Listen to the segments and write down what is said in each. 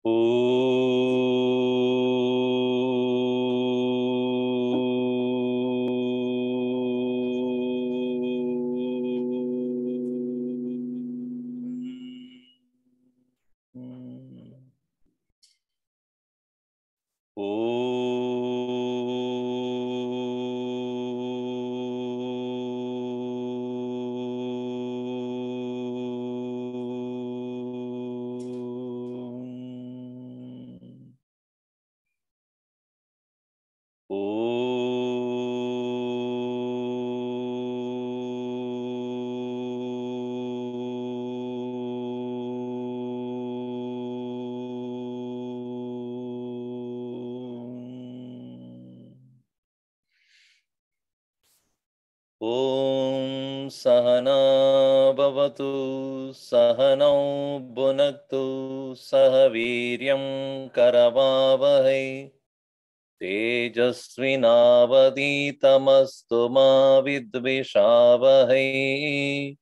Om Sahana Bhavatu Sahanau Bhunaktu Sahaviryam Karavavahai Tejasvinavaditamastu ma vidvishavahai.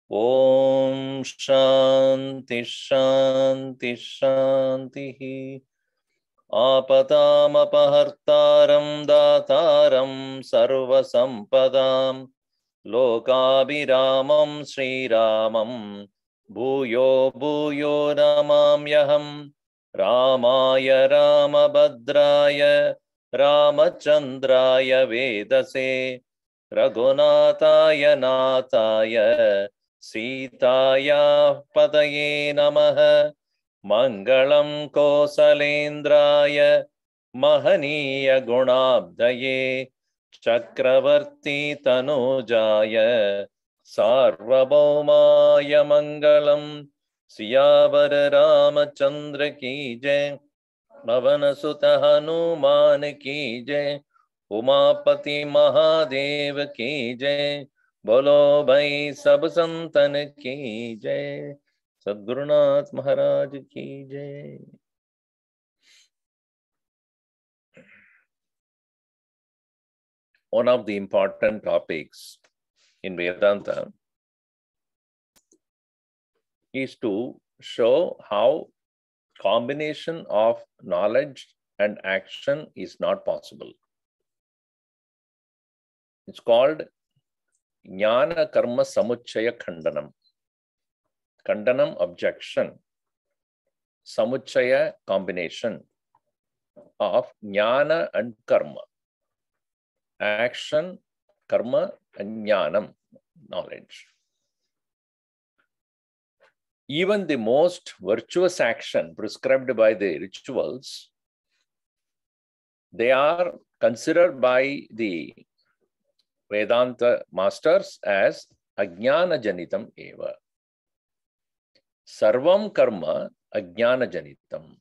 Om Shanti Shanti Shanti. Apatamapahartaram dataram sarvasampadam lokabhiramam Sriramam bhuyo bhuyo namamyaham Ramaya Ramabhadraya Ramachandraya Vedase Raghunataya Nathaya Sitaya Padaye Namaha Mangalam Kosalendraya Mahaniya Gunabdaye Chakravarti Tanujaya Sarvabhaumaya Mangalam Siyavara Ramachandra ki jai Bhavana Sutta Hanuman ki jai Umapati Mahadev ki jai Bolo Bhai Sab Santan ki jai Sadgurunath Maharaj ki jai. One of the important topics in Vedanta is to show how combination of knowledge and action is not possible. It's called Jnana Karma Samuchaya Khandanam. Khandanam, objection. Samuchaya, combination of Jnana and Karma. Action, Karma, and Jnanam, knowledge. Even the most virtuous action prescribed by the rituals, they are considered by the Vedanta masters as Ajnana Janitam eva. Sarvam karma Ajnana Janitam.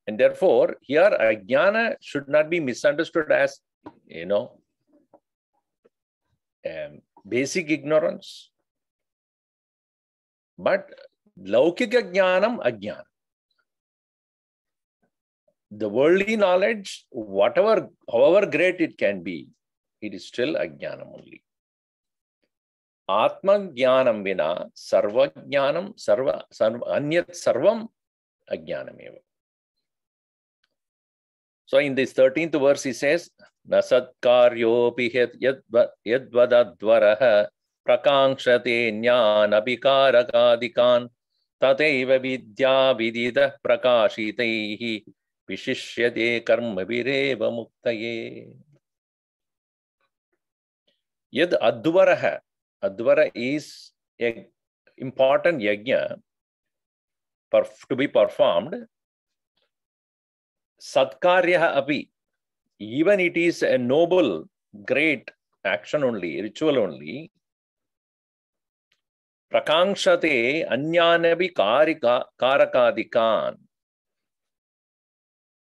And therefore, here Ajnana should not be misunderstood as, basic ignorance. But Laukika Jnanam Ajnana. The worldly knowledge, however great it can be, it is still Ajnanam only. Atma Jnanam vina Sarva Jnanam Anyat Sarvam Ajnanam eva. So in this 13th verse he says, Nasatkaryopi yadvadadvaraha prakangshate jnanabhikarakadikan tateva vidya vidida prakashitaihi vishishyate karma vireva muktaye. Yad advaraha. Advara is an important yajna to be performed. Satkaryaha api. Even it is a noble, great action only, ritual only. Prakangshate anyanabi karakadikan.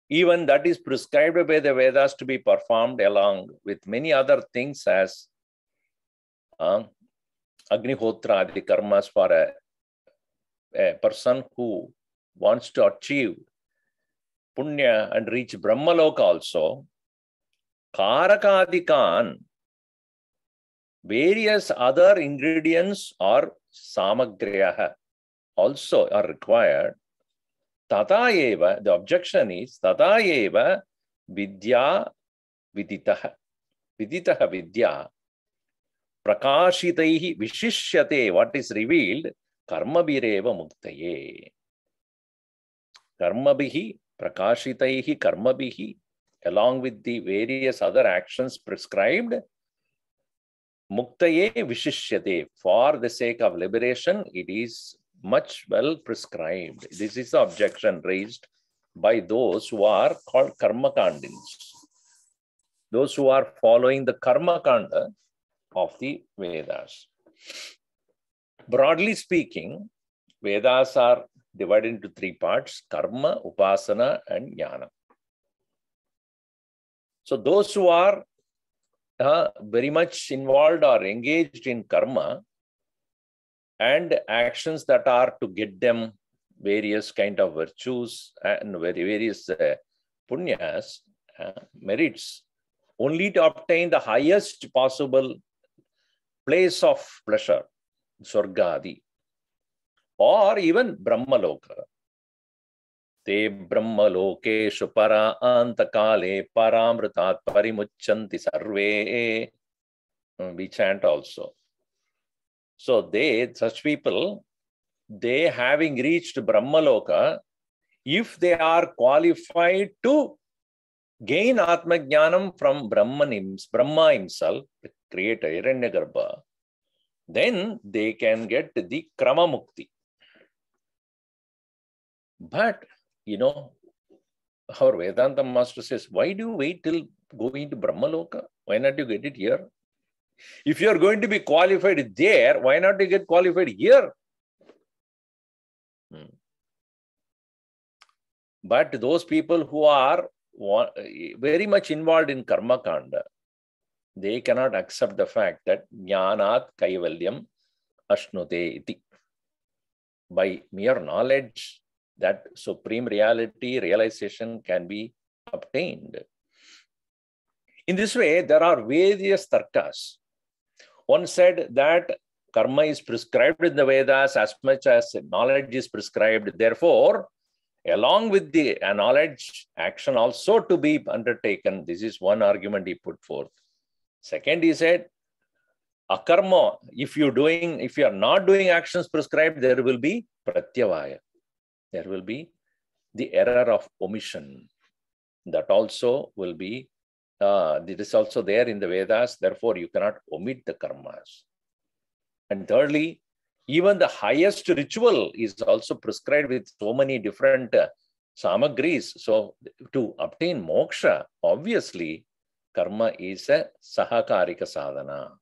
Even that is prescribed by the Vedas to be performed along with many other things as Agnihotra, the karmas for a person who wants to achieve Punya and reach Brahmaloka also. Karakadikan, various other ingredients or samagriyaha. also are required. Tata eva, the objection is, tata eva vidya viditaha. Viditaha vidya prakashitaihi vishishyate, what is revealed, karmabhireva muktaye. Karmabhihi, prakashitaihi karmabhihi, along with the various other actions prescribed, muktaye vishishyate, for the sake of liberation, it is much well prescribed. This is the objection raised by those who are called karmakandins, those who are following the karma kanda of the Vedas. Broadly speaking, Vedas are divided into three parts: karma, upasana, and jnana. So those who are very much involved or engaged in karma and actions that are to get them various kind of virtues and various punyas, merits, only to obtain the highest possible place of pleasure, Swargadi, or even Brahmaloka. Te Brahmalokeshu para antakale paramritat parimuchanti sarve. We chant also. So such people, they having reached Brahmaloka, if they are qualified to gain Atma Jnanam from Brahma himself, the creator, Hiranyagarbha, then they can get the Krama Mukti. But, our Vedanta master says, why do you wait till going to Brahmaloka? Why not you get it here? If you are going to be qualified there, why not you get qualified here? But those people who are very much involved in karma kanda, they cannot accept the fact that jnanat kaivalyam ashnute iti. By mere knowledge, that supreme reality, realization can be obtained. In this way, there are various tarkas. One said that karma is prescribed in the Vedas as much as knowledge is prescribed. Therefore, along with the knowledge, action also to be undertaken. This is one argument he put forth. Second, he said, akarma, if you are not doing actions prescribed, there will be pratyavaya. There will be the error of omission. That also will be, it is also there in the Vedas. Therefore, you cannot omit the karmas. And thirdly, even the highest ritual is also prescribed with so many different samagris. So to obtain moksha, obviously, karma is a sahakarika sadhana.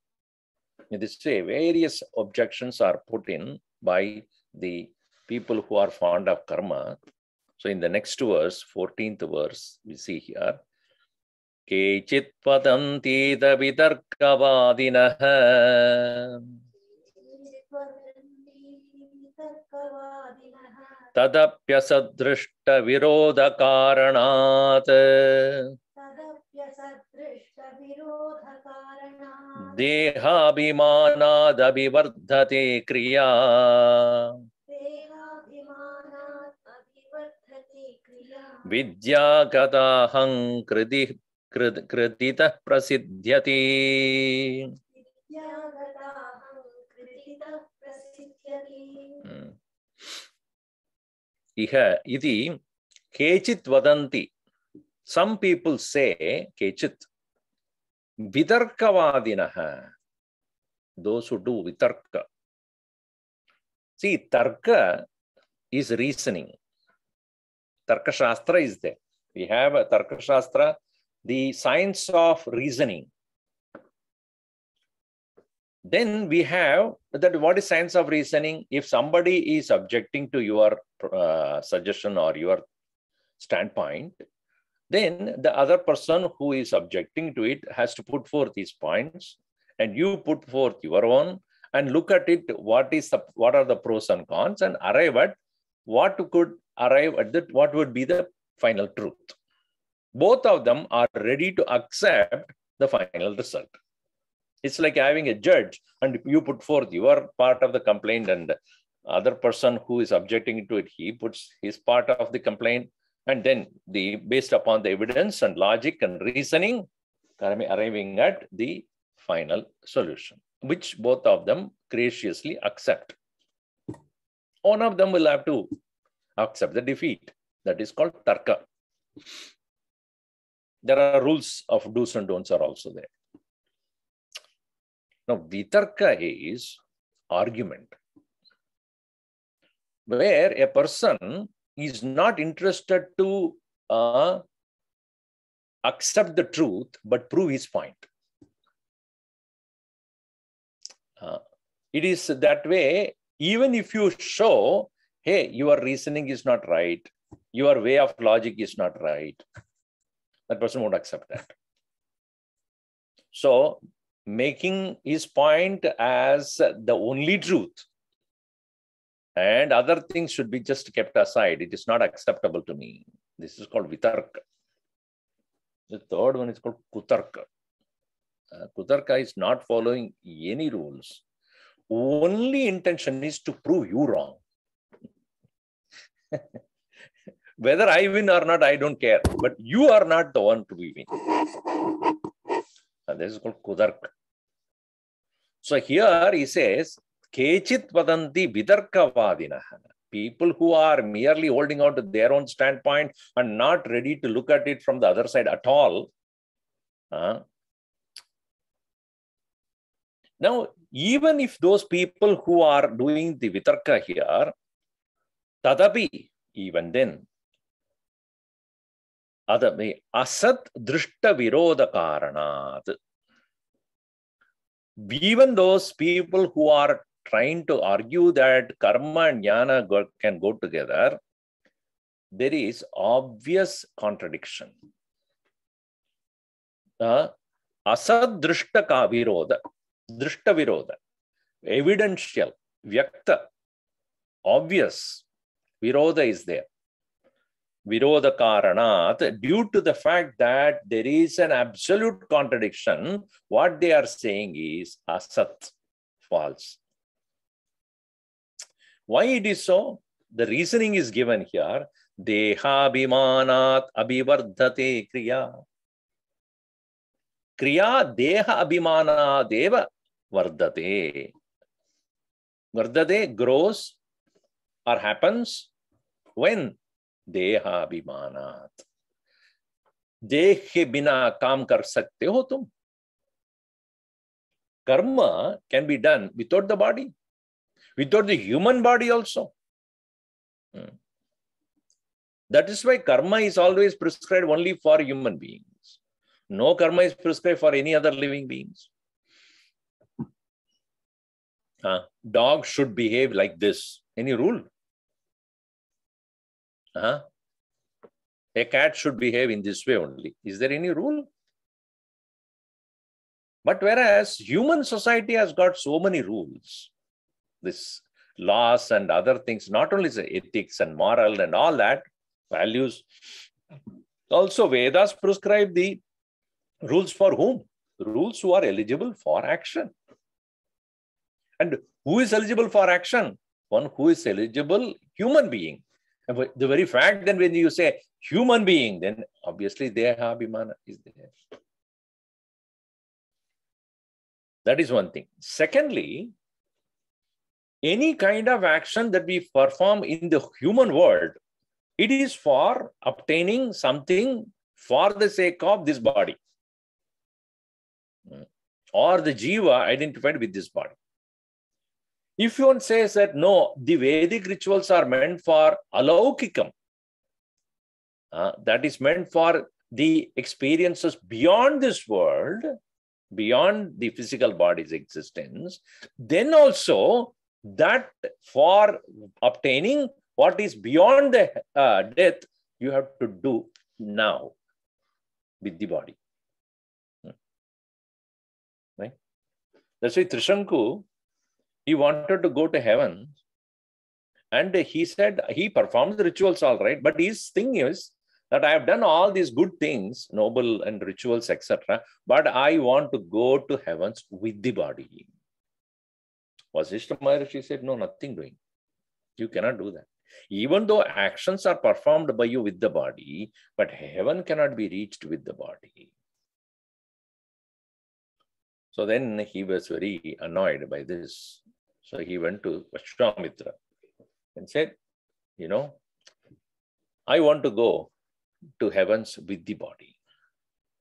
In this way, various objections are put in by the people who are fond of karma. So in the next verse, 14th verse, we see here, Kechit padanti da vitarkavadinaha tadapyasadrishta virodha karanat dehabhimanad abhivardhate kriya vidya gadahang kritita prasidhyati. Iha iti kechit vadanti. Some people say kechit vitarkavadinaha. Those who do vitarka. See, tarka is reasoning. Tarka Shastra is there. We have a Tarka Shastra, the science of reasoning. Then we have that what is science of reasoning? If somebody is objecting to your suggestion or your standpoint, then the other person who is objecting to it has to put forth these points, and you put forth your own and look at it. What are the pros and cons, and arrive at what would be the final truth. Both of them are ready to accept the final result. It's like having a judge and you put forth your part of the complaint and Other person who is objecting to it, he puts his part of the complaint, and then based upon the evidence and logic and reasoning, arriving at the final solution, which both of them graciously accept. One of them will have to accept the defeat. That is called tarka. There are rules of do's and don'ts are also there. Now, vitarka is argument, where a person is not interested to accept the truth, but prove his point. It is that way, even if you show, hey, your reasoning is not right, your way of logic is not right, that person won't accept that. So, making his point as the only truth and other things should be just kept aside. It is not acceptable to me. This is called vitarka. The third one is called kutarka. Kutarka is not following any rules. Only intention is to prove you wrong. Whether I win or not, I don't care. But you are not the one to be win. This is called kutarka. So here he says, Kechit vadanti vitarkavadinah. People who are merely holding on to their own standpoint and not ready to look at it from the other side at all. Now, even if those people who are doing the vitarka here, tadapi, even then, asat drishta viroda karanat. Even those people who are trying to argue that karma and jnana can go together, there is obvious contradiction. Asad drishta ka viroda, drishta viroda, evidential, vyakta, obvious, viroda is there. Viroda karanat, due to the fact that there is an absolute contradiction, what they are saying is asat, false. Why it is so? The reasoning is given here. Deha abhimanat abhivardhate kriya. Kriya deha abhimana deva vardhate. Vardhate grows or happens when deha abhimanat. Deh ke bina kaam kar sakte ho tum. Karma can be done without the body. Without the human body also. That is why karma is always prescribed only for human beings. No karma is prescribed for any other living beings. Dog should behave like this. Any rule? A cat should behave in this way only. Is there any rule? But whereas human society has got so many rules, this laws and other things, not only the ethics and moral and all that, values. Also, Vedas prescribe the rules for whom? Rules who are eligible for action. And who is eligible for action? One who is eligible, human being. And the very fact that when you say human being, then obviously deha abhimana is there. That is one thing. Secondly, any kind of action that we perform in the human world, it is for obtaining something for the sake of this body or the jiva identified with this body. If one says that no, the Vedic rituals are meant for alaukikam, that is meant for the experiences beyond this world, beyond the physical body's existence, then also that for obtaining what is beyond the death, you have to do now with the body. Right? That's why Trishanku, he wanted to go to heaven, and he said he performed the rituals all right, but his thing is that I have done all these good things, noble and rituals, etc., but I want to go to heavens with the body. Vasishtha Maharishi said, no, nothing doing. You cannot do that. Even though actions are performed by you with the body, but heaven cannot be reached with the body. So then he was very annoyed by this. So he went to Vishwamitra and said, you know, I want to go to heavens with the body.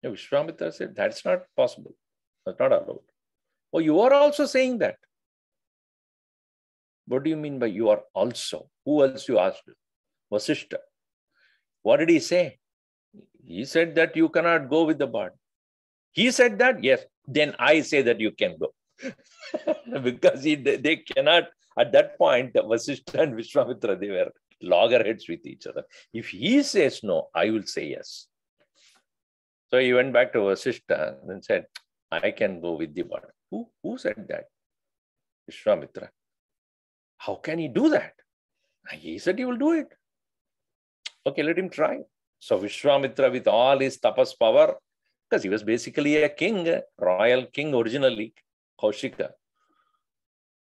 And Vishwamitra said, that's not possible. That's not allowed. Oh, you are also saying that. What do you mean by you are also? Who else you asked? Vasishtha. What did he say? He said that you cannot go with the body. He said that? Yes. Then I say that you can go. Because they cannot, at that point, Vasishtha and Vishwamitra, they were loggerheads with each other. If he says no, I will say yes. So he went back to Vasishtha and said, I can go with the body. Who said that? Vishwamitra. How can he do that? He said he will do it. Okay, let him try. So Vishwamitra, with all his tapas power, because he was basically a king, royal king originally, Kaushika.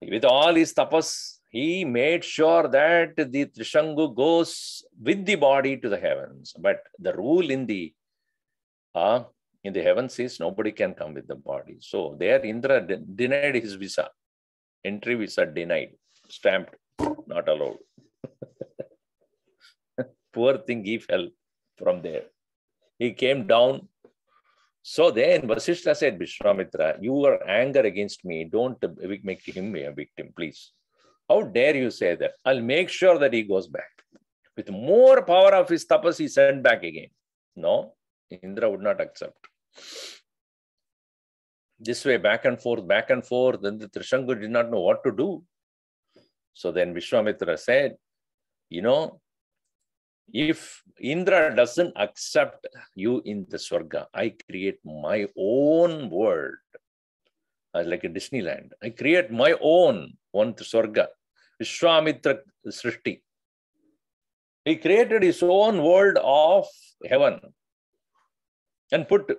With all his tapas, he made sure that the Trishangu goes with the body to the heavens. But the rule in the heavens is nobody can come with the body. So there Indra denied his visa. Entry visa denied. Stamped. Not allowed. Poor thing, he fell from there. He came down. So then Vasishtha said, Vishwamitra, your anger against me, don't make him a victim, please. How dare you say that? I'll make sure that he goes back. With more power of his tapas, he sent back again. No, Indra would not accept. This way, back and forth, then the Trishangu did not know what to do. So then Vishwamitra said, you know, if Indra doesn't accept you in the Swarga, I create my own world, like a Disneyland. I create my own one Swarga, Vishwamitra Srishti. He created his own world of heaven and put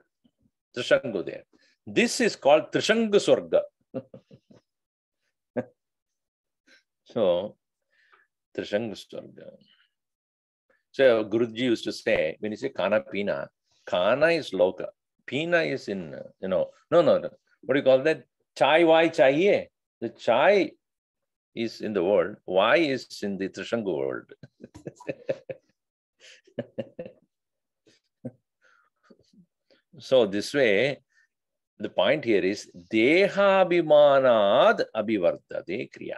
Trishangu there. This is called Trishangu Swarga. So, Trishangu Swarga. So, Guruji used to say, when you say Kana Pina, Kana is Loka. Pina is in, no. What do you call that? Chai, why, chahiye? The chai is in the world. Why is in the Trishangu world? So, this way, the point here is, Dehabhimanad abhivardate kriya.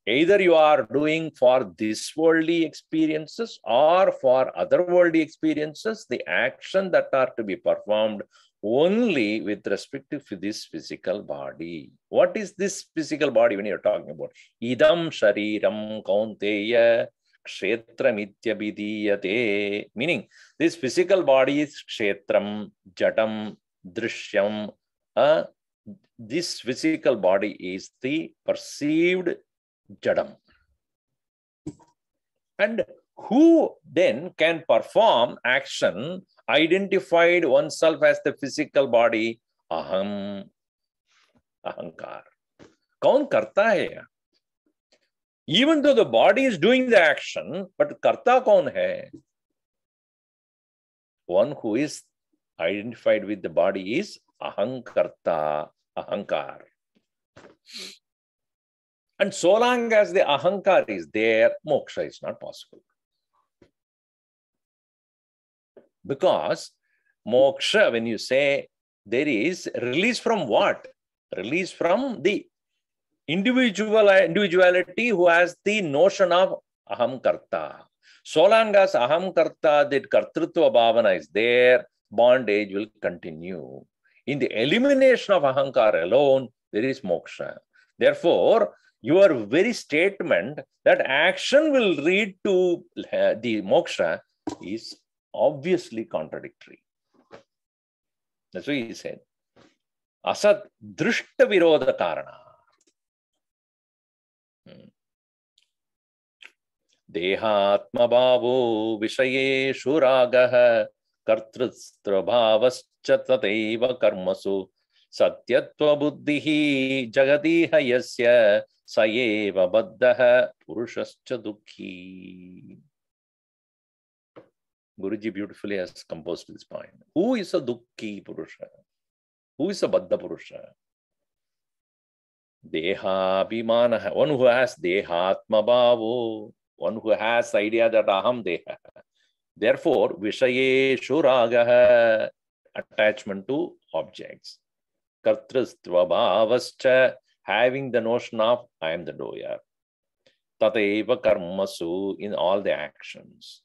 Either you are doing for this worldly experiences or for other worldly experiences, the action that are to be performed only with respect to this physical body. What is this physical body when you're talking about? Idam shariram kaunteya kshetramityabhidiyate. Meaning, this physical body is kshetram, jadam, drishyam. This physical body is the perceived jadam. And who then can perform action identified oneself as the physical body? Aham, ahankar. Kaun karta hai? Even though the body is doing the action, but karta kaun hai? One who is identified with the body is ahankarta, ahankar. And so long as the ahankar is there, moksha is not possible. Because moksha, when you say, there is release from what? Release from the individuality who has the notion of ahamkarta. So long as ahamkarta, that kartrutva bhavana is there, bondage will continue. In the elimination of ahankar alone, there is moksha. Therefore, your very statement that action will lead to the moksha is obviously contradictory. That's what he said. Asat drishta virodha karana. Dehatma bhavo vishayeshu ragah kartrustra bhavascha tateva karmasu Satyatva buddhihi jagadiha yasya sayeva baddha purushascha dukhi. Guruji beautifully has composed this point. Who is a dukhi purusha? Who is a baddha purusha? Deha abhimana, one who has dehatma bhavo, one who has idea that aham deha. Therefore, vishayeshu ragaha, attachment to objects. Kartristva bhavascha, having the notion of I am the doer. Tateva karmasu, in all the actions.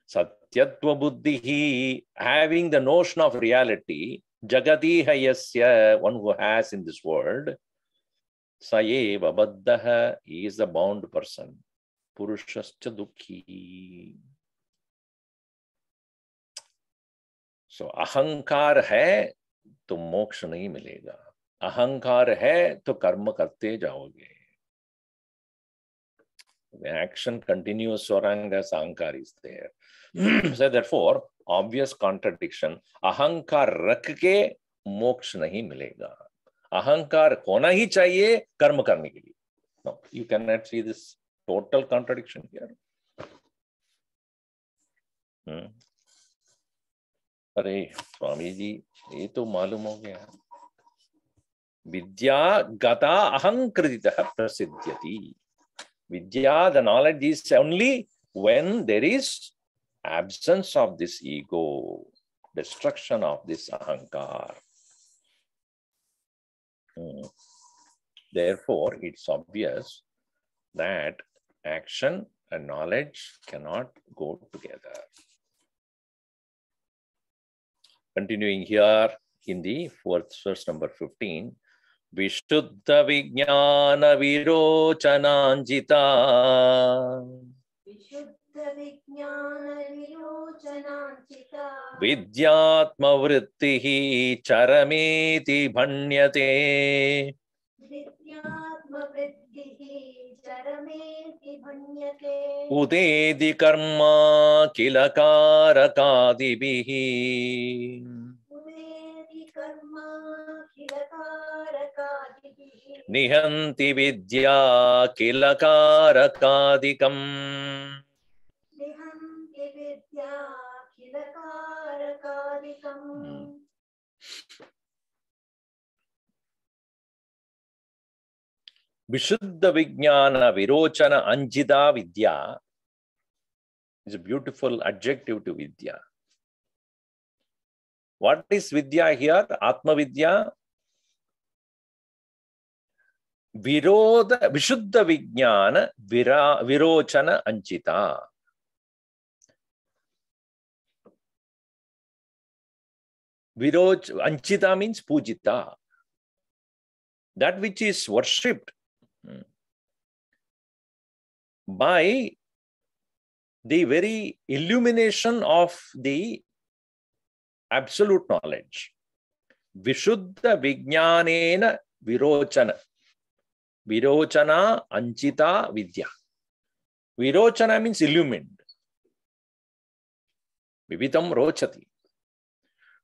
Satyatva buddhihi, having the notion of reality. Jagati hayasya, one who has in this world. Sayeva baddha, he is the bound person. Purushascha dukhi. So ahankar hai तो मोक्ष नहीं मिलेगा. अहंकार है तो कर्म करते जाओगे. The action continues so long as ahankar is there. So therefore, obvious contradiction. अहंकार रख के मोक्ष नहीं मिलेगा. अहंकार होना ही चाहिए कर्म करने के लिए. No, you cannot see this total contradiction here. अरे स्वामी जी ये तो मालूम हो गया. विद्या गता अहंकृतितः प्रसिद्ध्यति. Vidya, the knowledge is only when there is absence of this ego, destruction of this ahankar. Therefore, it's obvious that action and knowledge cannot go together. Continuing here in the fourth verse, number 15. Vishuddha vijnana virochananjita. Vishuddha vijnana virochananjita. Vidyatma vrittihi charameti bhanyate. Vidyatma vrittihi charameti bhanyate. Udedi karma kilakarakaadibihi. Udedi karma kilakarakaadibihi. Nihanti vidya kilakarakadikam. Nihanti vidya kilakarakadikam. Vishuddha vijnana virochana anjita vidya is a beautiful adjective to vidya. What is vidya here? Atma vidya. Vishuddha vijnana virochana anjita. Anchita means pujita. That which is worshipped by the very illumination of the absolute knowledge. Vishuddha vijnanena virochana. Virochana anchita vidya. Virochana means illumined. Vivitam rochati.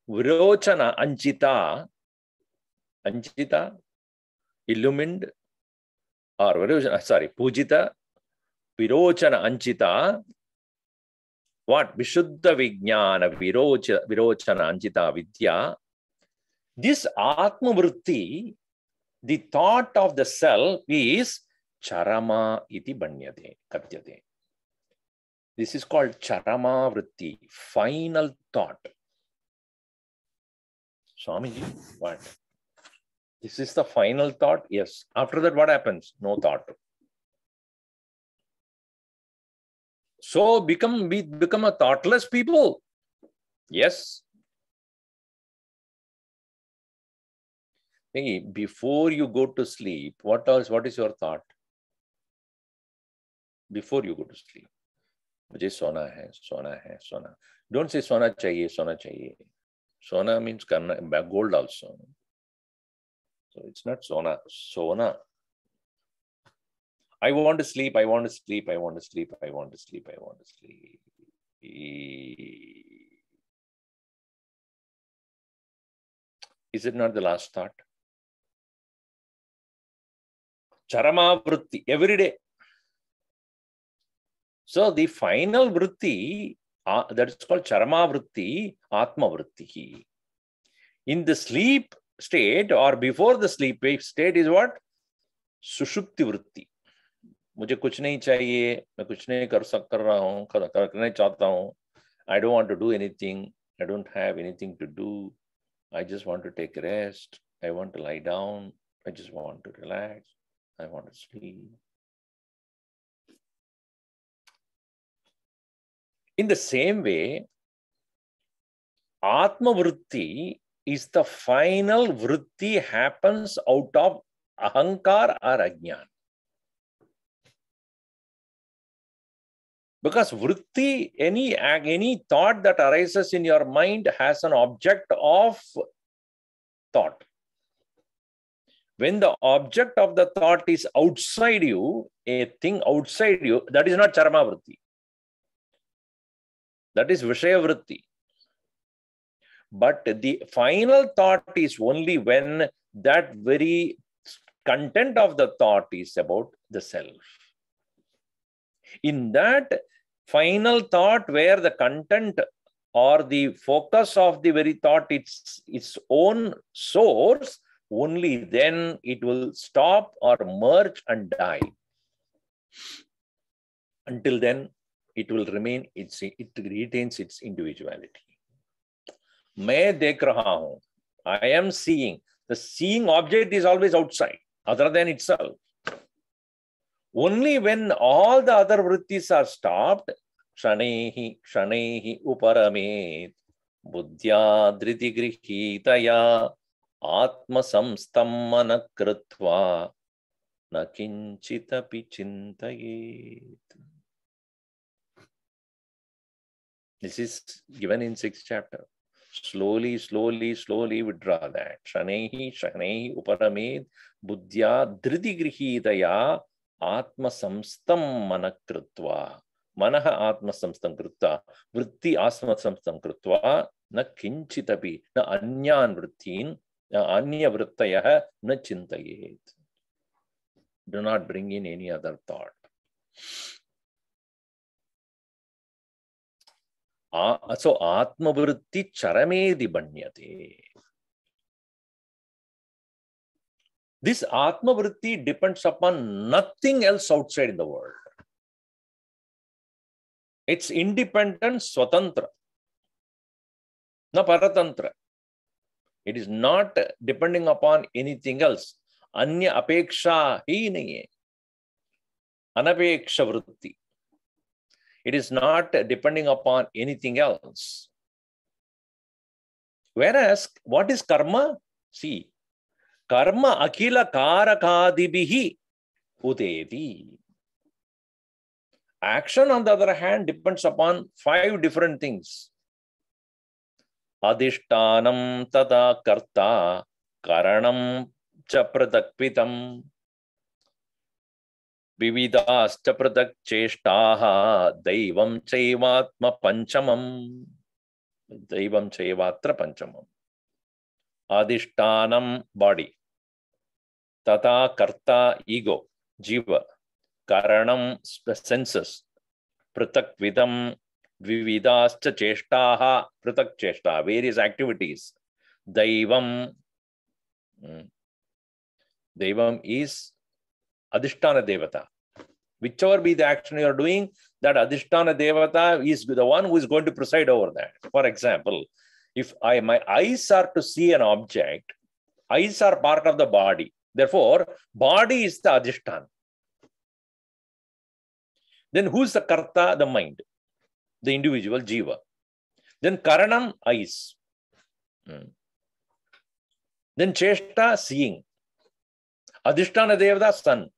Virochana anchita. Anchita, illumined, or pujita, virochana anchita. What? Vishuddha vijnana virochana anchita vidya. This atma vritti, the thought of the self, is charama iti banyate, katyate. This is called charama vritti, final thought. Swamiji, what? This is the final thought? Yes. After that, what happens? No thought. So we become a thoughtless people. Yes. Hey, before you go to sleep, what is your thought? Before you go to sleep. Mujhe sona hai, sona hai, sona. Don't say sona chahiye, sona chahiye. Sona means gold also. So it's not sona. Sona. I want to sleep, I want to sleep, I want to sleep, I want to sleep, I want to sleep. Is it not the last thought? Charama vritti, every day. So the final vritti, that is called charama vritti, atma vritti. In the sleep state or before the sleep state is what? Sushupti vritti. मुझे कुछ नहीं चाहिए, मैं कुछ नहीं कर रहा हूँ, करने चाहता हूँ. I don't want to do anything. I don't have anything to do. I just want to take rest. I want to lie down. I just want to relax. I want to sleep. In the same way, Atma Vritti is the final Vritti happens out of Ahankar or Ajnana. Because vritti, any thought that arises in your mind has an object of thought. When the object of the thought is outside you, a thing outside you, that is not charama vritti. That is vishaya vritti. But the final thought is only when that very content of the thought is about the self. In that final thought where the content or the focus of the very thought its own source, only then it will stop or merge and die. Until then, it will remain, it retains its individuality. मैं देख रहा हूं, I am seeing. The seeing object is always outside, other than itself. Only when all the other vrittis are stopped, shanehi uparamet, buddhya dhriti grihitaya, atma samstam manakritva, na kinchitapi chintayet. This is given in 6th chapter. Slowly withdraw that. Shanehi uparamet, buddhya dhriti grihitaya, Atma samstam manakritva. Manaha atma samstam kritva. Vritti asma samstam kritva. Na kinchitapi. Na anyan vrittin. Na anya vrittayah. Na chintayet. Do not bring in any other thought. So atma vritti charamedi banyate. This Atma Vritti depends upon nothing else outside in the world. It's independent, swatantra, na paratantra. It is not depending upon anything else. Anya apeksha hi nahi hai. Anapeksha vritti. It is not depending upon anything else. Whereas, what is karma? See, karma akila karakadibihi udeti. Action, on the other hand, depends upon 5 different things. Adhishtanam tada karta karanam cha pratakpitam vividascha pratak cheshtaha daivam chaivatma panchamam. Daivam chaivatra panchamam. Adhishtanam, body. Tata karta, ego, jiva. Karanam, the senses. Pratak vidam, vividascha cheshtaha, pratak cheshta, various activities. Daivam. Daivam is Adhishtana Devata. Whichever be the action you are doing, that Adhishtana Devata is the one who is going to preside over that. For example, if my eyes are to see an object, eyes are part of the body. Therefore, body is the Adhishtana. Then who's the Karta? The mind, the individual Jiva. Then Karanam, eyes. Then Cheshta, seeing. Adhishtana Devata, sun.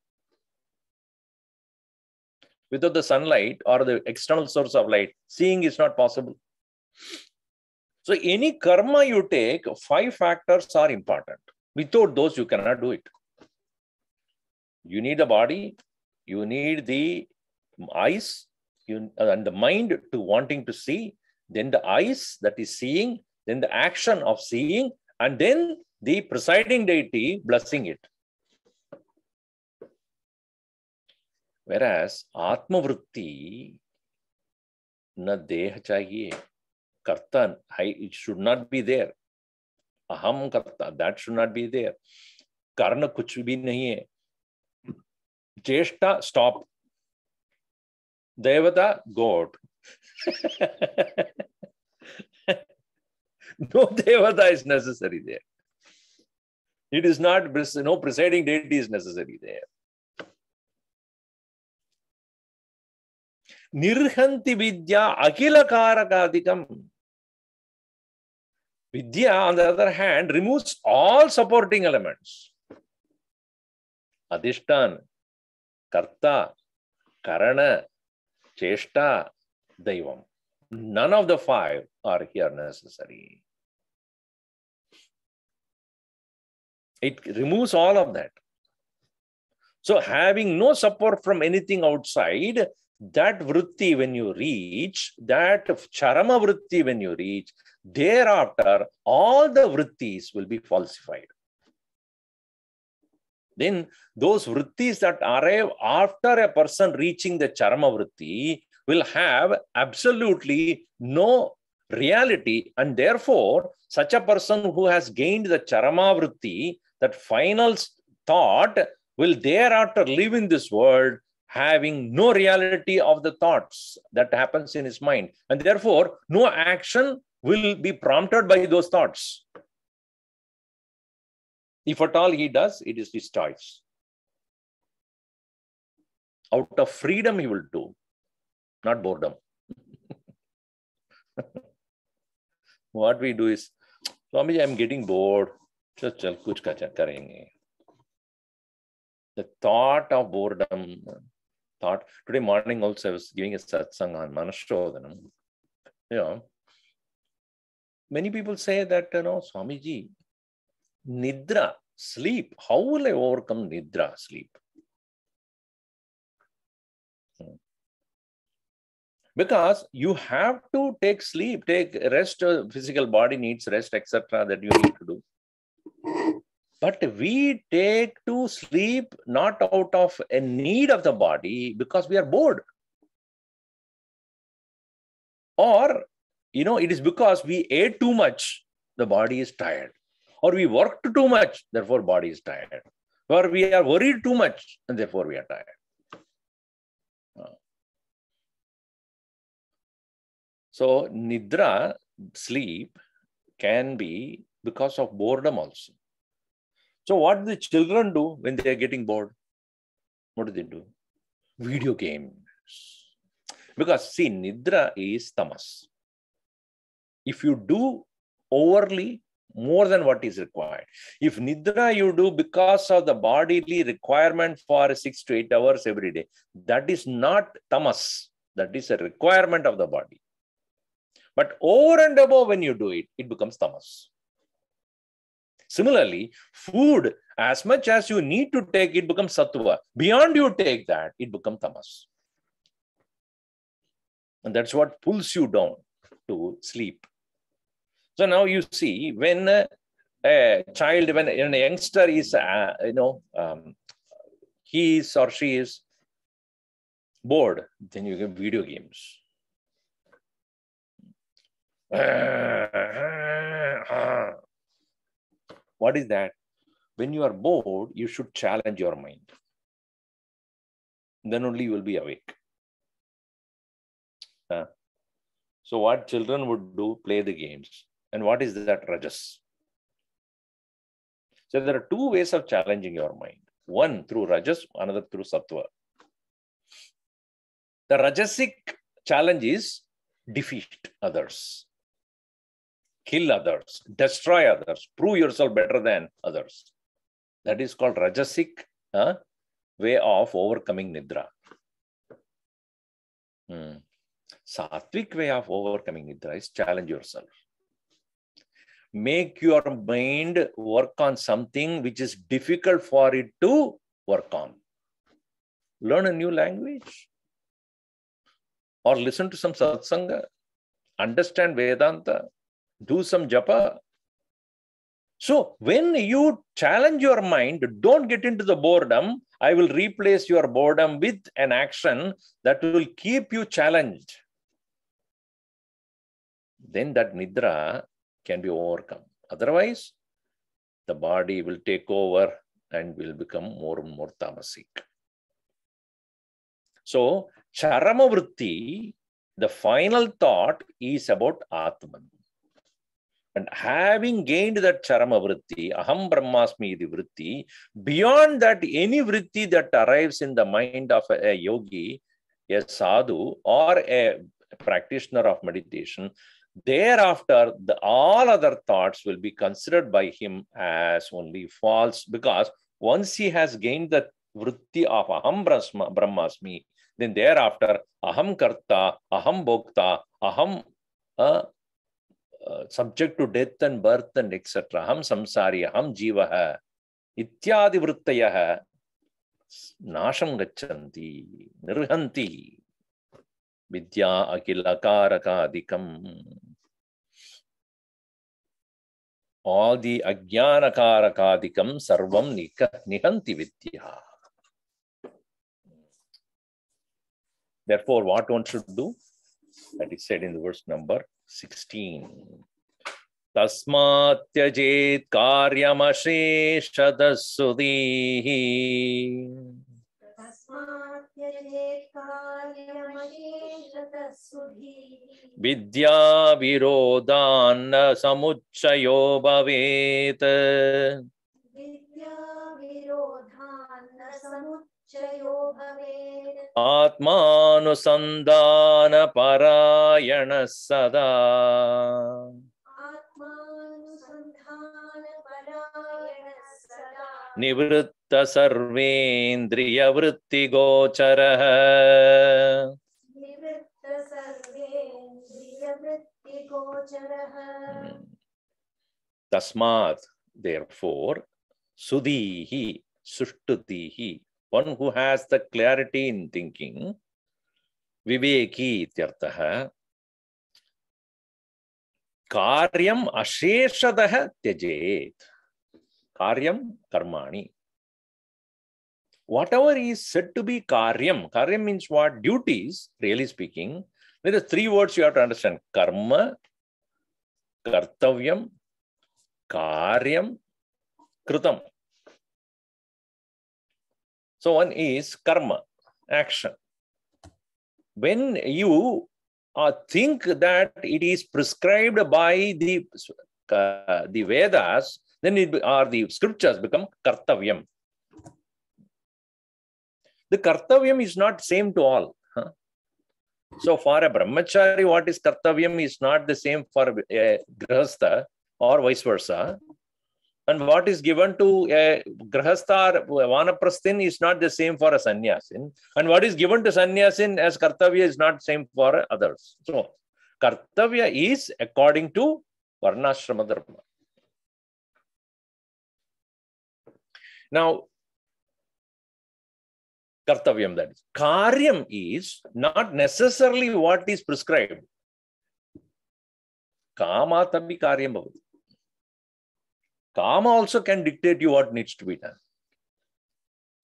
Without the sunlight or the external source of light, seeing is not possible. So any karma you take, 5 factors are important. Without those, you cannot do it. You need the body, you need the eyes, and the mind to wanting to see, then the eyes that is seeing, then the action of seeing, and then the presiding deity blessing it. Whereas Atma Vritti, na deha chahiye, karta, it should not be there. Aham karta, that should not be there. Karna kuch bhi nahi hai. Cheshta, stop. Devata, God. No Devata is necessary there. It is not, no presiding deity is necessary there. Nirhanti Vidya Akila Karakadikam. Vidya, on the other hand, removes all supporting elements. Adhishtan, Karta, Karana, Cheshta, Daivam. None of the five are here necessary. It removes all of that. So having no support from anything outside, that vritti when you reach, that charama vritti when you reach, thereafter all the vrittis will be falsified. Then those vrittis that arrive after a person reaching the charama vritti will have absolutely no reality, and therefore such a person who has gained the charama vritti, that final thought, will thereafter live in this world having no reality of the thoughts that happens in his mind, and therefore no action will be prompted by those thoughts. If at all he does, it is his choice. Out of freedom he will do, not boredom. What we do is, Swamiji, I am getting bored. Chal, kuch karenge. The thought of boredom, today morning also I was giving a satsang on Manashodhanam. Many people say that, Swamiji, Nidra, sleep. How will I overcome Nidra, sleep? Because you have to take sleep, take rest, physical body needs rest, etc. that you need to do. But we take to sleep not out of a need of the body because we are bored. Or, it is because we ate too much, the body is tired. Or we worked too much, therefore body is tired. Or we are worried too much, and therefore we are tired. So, Nidra, sleep, can be because of boredom also. So, what do the children do when they are getting bored? What do they do? Video games. Because, see, Nidra is tamas. If you do overly, more than what is required. If Nidra you do because of the bodily requirement for 6 to 8 hours every day, that is not tamas. That is a requirement of the body. But over and above when you do it, it becomes tamas. Similarly, food, as much as you need to take, it becomes sattva. Beyond you take that, it becomes tamas. And that's what pulls you down to sleep. So now you see, when a child, when a youngster is, he is or she is bored, then you get video games. What is that? When you are bored, you should challenge your mind. Then only you will be awake. So what children would do, play the games. And what is that? Rajas. So there are two ways of challenging your mind. One through Rajas, another through Sattva. The Rajasic challenge is defeat others, kill others, destroy others, prove yourself better than others. That is called Rajasic way of overcoming Nidra. Sattvic way of overcoming Nidra is challenge yourself. Make your mind work on something which is difficult for it to work on. Learn a new language. Or listen to some satsanga. Understand Vedanta. Do some japa. So when you challenge your mind, don't get into the boredom. I will replace your boredom with an action that will keep you challenged. Then that nidra can be overcome. Otherwise, the body will take over and will become more and more tamasic. So, charama vritti, the final thought is about Atman. And having gained that charama vritti, aham brahmasmi iti vritti, beyond that, any vritti that arrives in the mind of a yogi, a sadhu, or a practitioner of meditation, thereafter, all other thoughts will be considered by him as only false, because once he has gained the vritti of aham brahmasmi, then thereafter aham karta, aham bhokta, aham subject to death and birth and etc. Aham samsari, aham jivaha, ityadi vrittayaha nasham gachanti, nirhanti. Vidya akila karaka adikam. All the ajnana karaka adikam sarvam nihanti vidya. Therefore, what one should do? That is said in the verse number 16. Tasmat tyajet karyamasheshadasudhihi. Vidya virodhan samuchayo bhavet. Atmanusandhana parayana sada. Nivritta sarvendriya vritti gocharaha. Tasmat, therefore, sudhihi, sushtutihi, one who has the clarity in thinking, viveki ityarthaha, karyam asheshadaha tyajet. Karyam karmani. Whatever is said to be karyam, karyam means what? Duties, really speaking. There are three words you have to understand. Karma, kartavyam, karyam, kritam. So one is karma, action. When you think that it is prescribed by the Vedas, then or the scriptures become kartavyam. The kartavyam is not same to all. So for a brahmachari, what is kartavyam is not the same for a grihastha or vice versa. And what is given to a grihastha or vanaprasthin is not the same for a sannyasin. And what is given to sannyasin as kartavya is not same for others. So kartavya is according to varnashrama dharma. Now, kartavyam, that is. Karyam is not necessarily what is prescribed. Kama tabhi karyam bhavati. Kama also can dictate you what needs to be done.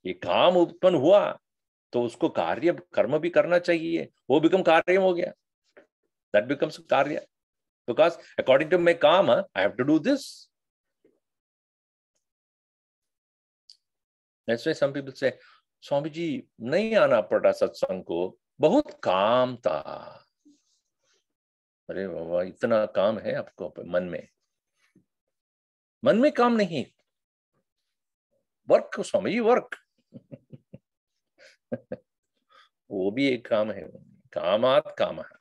ये काम उत्पन्न हुआ तो उसको कार्य कर्म भी करना चाहिए, वो become karyam हो गया. That becomes karya. Because according to my kama, I have to do this. That's why some people say, Swami ji नहीं आना पड़ा सत्संग को, बहुत काम था. अरे बाबा, इतना काम है आपको मन में? मन में काम नहीं, वर्क स्वामी जी, वर्क. वो भी एक काम है. कामात काम है.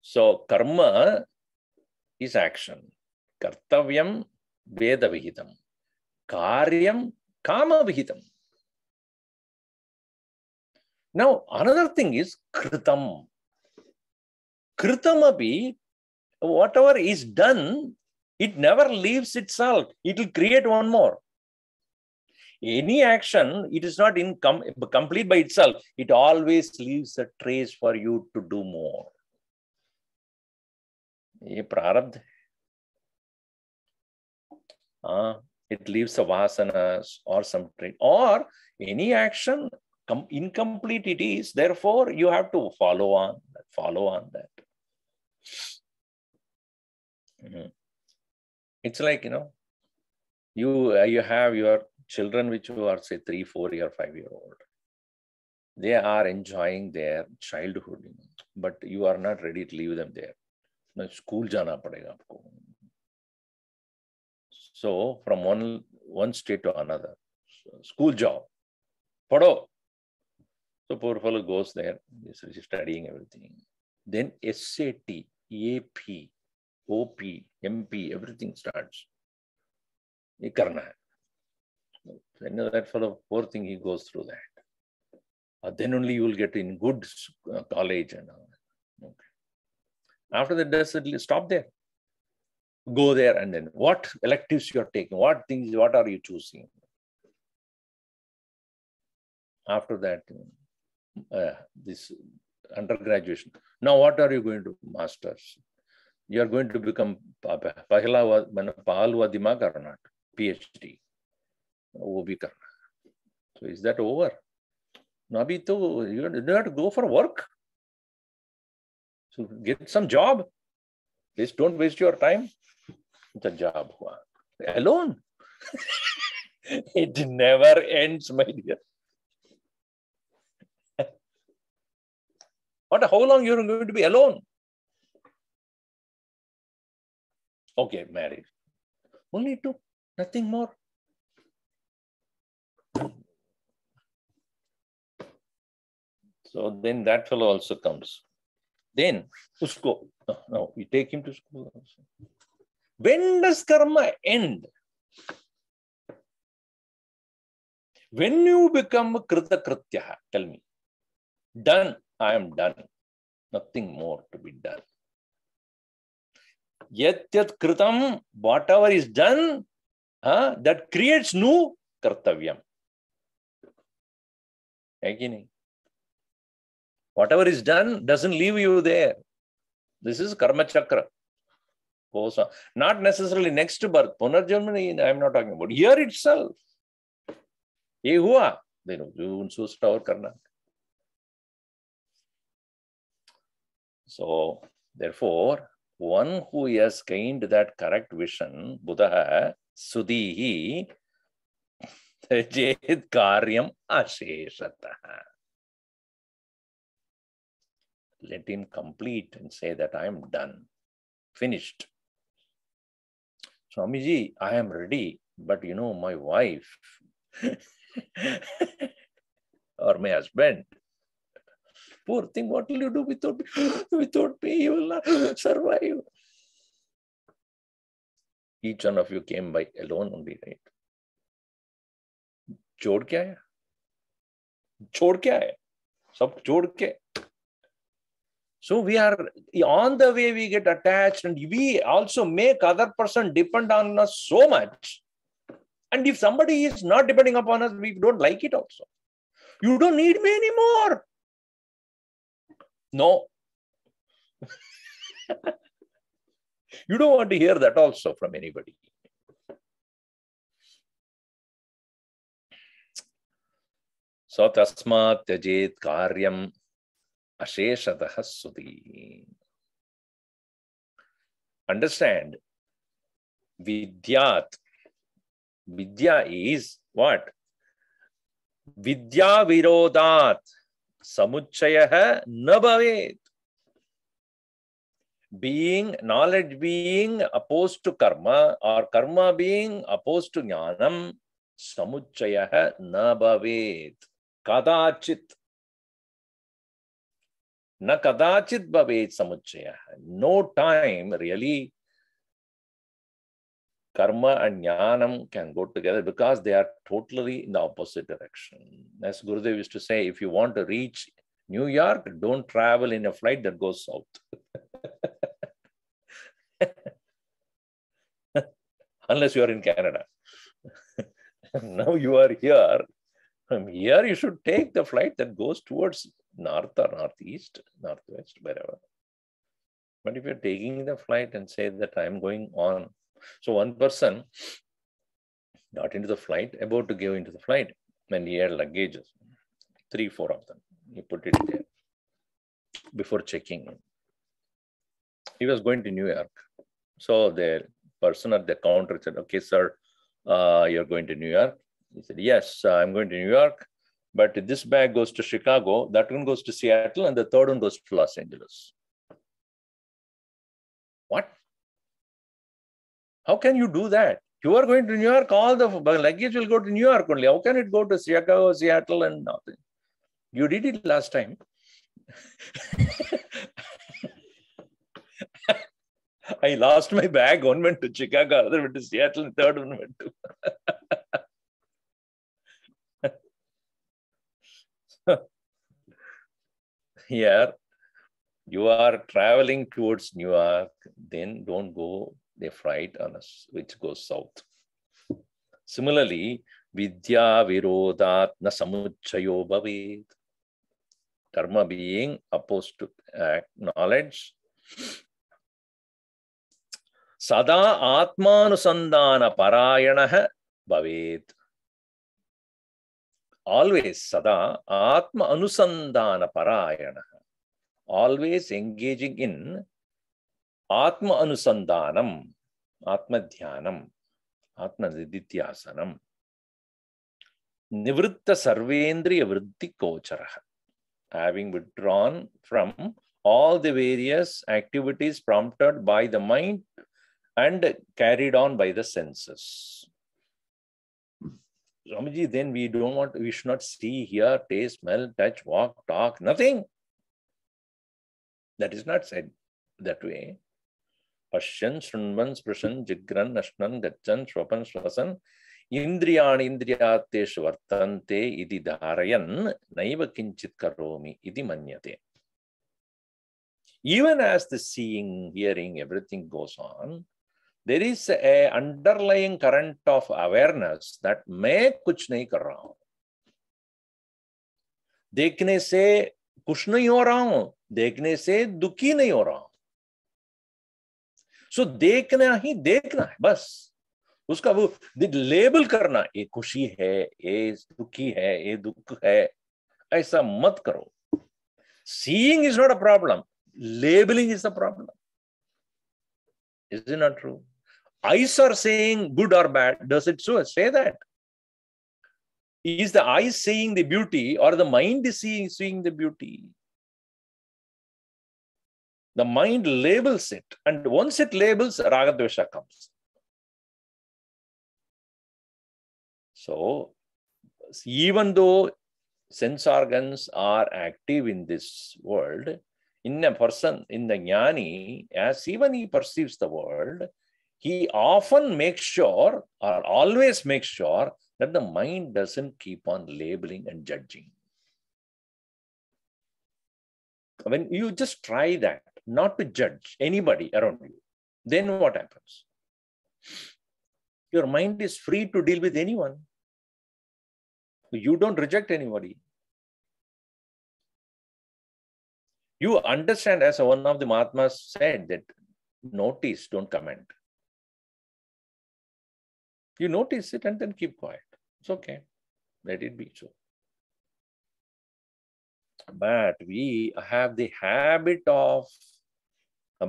So karma is action. Kartavyam veda vihitam. Karyam kama vihitam. Now, another thing is kritam. Kritam abhi, whatever is done, it never leaves itself. It will create one more. Any action, it is not complete by itself. It always leaves a trace for you to do more. ये प्रारब्ध है. It leaves a vasanas or some trait or any action. Incomplete it is. Therefore, you have to follow on that. It's like, you have your children which are say 3, 4 year, 5 year old. They are enjoying their childhood, but you are not ready to leave them there. School jana padega aapko. So from one state to another, school job, pado. So poor fellow goes there, he's studying everything. Then SAT, AP, OP, MP, everything starts. Ye karna hai. Then that fellow, poor thing, he goes through that. Then only you will get in good college and all that. Okay. After that, does it stop there? Go there and then what electives you are taking? What are you choosing? After that, this undergraduation. Now, what are you going to masters? You are going to become PhD. So is that over? Now, you have to go for work. So get some job. Please don't waste your time. It's a job. Alone. It never ends, my dear. How long you're going to be alone? Okay, married. Only two, nothing more. So then that fellow also comes. Then, usko. No, we take him to school also. When does karma end? When you become krita kritya, tell me. Done, I am done. Nothing more to be done. Yat yat kritam, whatever is done, that creates new kartavyam. Whatever is done doesn't leave you there. This is karma chakra. Not necessarily next birth. Punarjanma, I am not talking about. Here itself. Ye hua. Then unso store karna. So, therefore, one who has gained that correct vision, Buddha, Sudhihi, Jed Karyam Asheshataha. Let him complete and say that I am done, finished. Swamiji, I am ready, but my wife or my husband, poor thing, what will you do without me? You will not survive. Each one of you came by alone only, right? Chod kya hai? Chod kya hai? Sab chod ke. So we are on the way, we get attached and we also make other person depend on us so much. And if somebody is not depending upon us, we don't like it also. You don't need me anymore. No. You don't want to hear that also from anybody. So tasmat tyajet karyam asheshataha sudhi. Understand, vidyat. Vidya is what? Vidya virodat samuchayah na bhavet. Knowledge being opposed to karma or karma being opposed to jnanam, samuchayah na bhavet. Kadachit. Na kadachit bhavet samuchayah. No time really karma and jnanam can go together because they are totally in the opposite direction. As Gurudev used to say, if you want to reach New York, don't travel in a flight that goes south. Unless you are in Canada. Now you are here. From here, you should take the flight that goes towards north or northeast, northwest, wherever. But if you're taking the flight and say that I'm going on. So one person, got into the flight, about to go into the flight, and he had luggages, 3-4 of them. He put it there before checking in. He was going to New York. So the person at the counter said, okay, sir, you're going to New York? He said, yes, I'm going to New York, but this bag goes to Chicago, that one goes to Seattle, and the third one goes to Los Angeles. What? How can you do that? You are going to New York, all the luggage will go to New York only. How can it go to Chicago, Seattle, and nothing? You did it last time. I lost my bag. One went to Chicago, other went to Seattle, and third one went to. Here, you are traveling towards New York, then don't go the flight on us, which goes south. Similarly, vidya virodat na samuchayo bhavet. Karma being opposed to knowledge. Sada atmanusandana parayanaha bhavet. Always sada atma anusandana parayanaha. Always engaging in atma anusandanam, atma dhyanam, atma nidityasanam. Nivritta sarvendriya vritti kocharaha. Having withdrawn from all the various activities prompted by the mind and carried on by the senses. Swamiji, then we should not see, hear, taste, smell, touch, walk, talk, nothing. That is not said that way. Pashyan, Shrunvan, Sprishan, Jigran, Ashnan, Gachan, Shwapan, Shwasan, Indriyani Indriyateshu Vartante, Idi Dharayan, Naiva Kinchit Karomi, Idi Manyate. Even as the seeing, hearing, everything goes on, there is a underlying current of awareness that मैं कुछ नहीं कर रहा हूं. देखने से कुछ नहीं हो रहा हूं, देखने से दुखी नहीं हो रहा हूं. So देखना ही देखना है बस. उसका वो लेबल करना, ये खुशी है, ये दुखी है, ये दुख है, ऐसा मत करो. Seeing is not a problem. Labeling is the problem. Is it not true? Eyes are saying good or bad. Does it so say that? Is the eye seeing the beauty or the mind is seeing the beauty? The mind labels it, and once it labels, ragadvesha comes. So, even though sense organs are active in this world, in a person, in the jnani, as even he perceives the world, he often makes sure or always makes sure that the mind doesn't keep on labeling and judging. When you just try that, not to judge anybody around you, then what happens? Your mind is free to deal with anyone. You don't reject anybody. You understand, as one of the Mahatmas said, that notice, don't comment. You notice it and then keep quiet. It's okay. Let it be so. But we have the habit of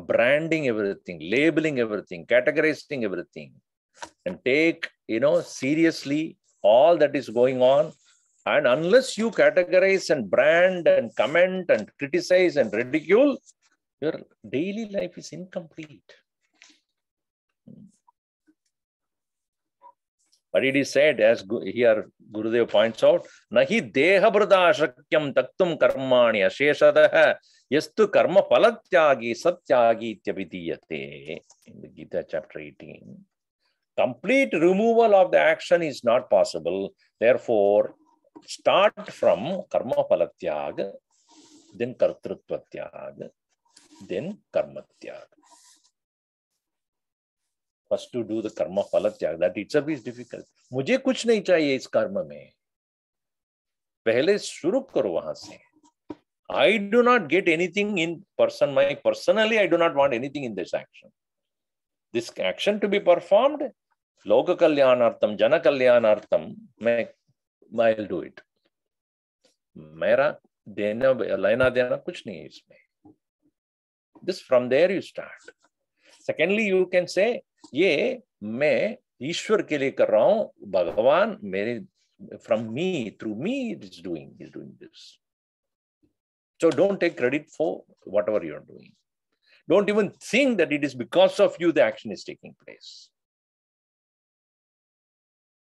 branding everything, labeling everything, categorizing everything, and take, seriously all that is going on. And unless you categorize and brand and comment and criticize and ridicule, your daily life is incomplete. But it is said, as here Gurudev points out, Nahi deha brada shakyam taktum karmani asheshadaha yastu karma palatyagi satyagi tyabhidiyate. In the Gita chapter 18. Complete removal of the action is not possible. Therefore, start from karma palatyag, then kartrutvatyag, then karmatyag. First to do the karma palatyag, that itself is difficult. मुझे कुछ नहीं चाहिए इस कर्म में. पहले शुरू करो वहां से. I do not get anything in personally, I do not want anything in this action. This action to be performed, Loka kalyanartham, jana kalyanartham, I'll do it. Mera dena, laina dena kuch nahi hai isme. This from there you start. Secondly, you can say, ये मैं ईश्वर के लिए कर रहा हूँ, भगवान मेरे from me, through me, he's doing this. So don't take credit for whatever you're doing. Don't even think that it is because of you the action is taking place.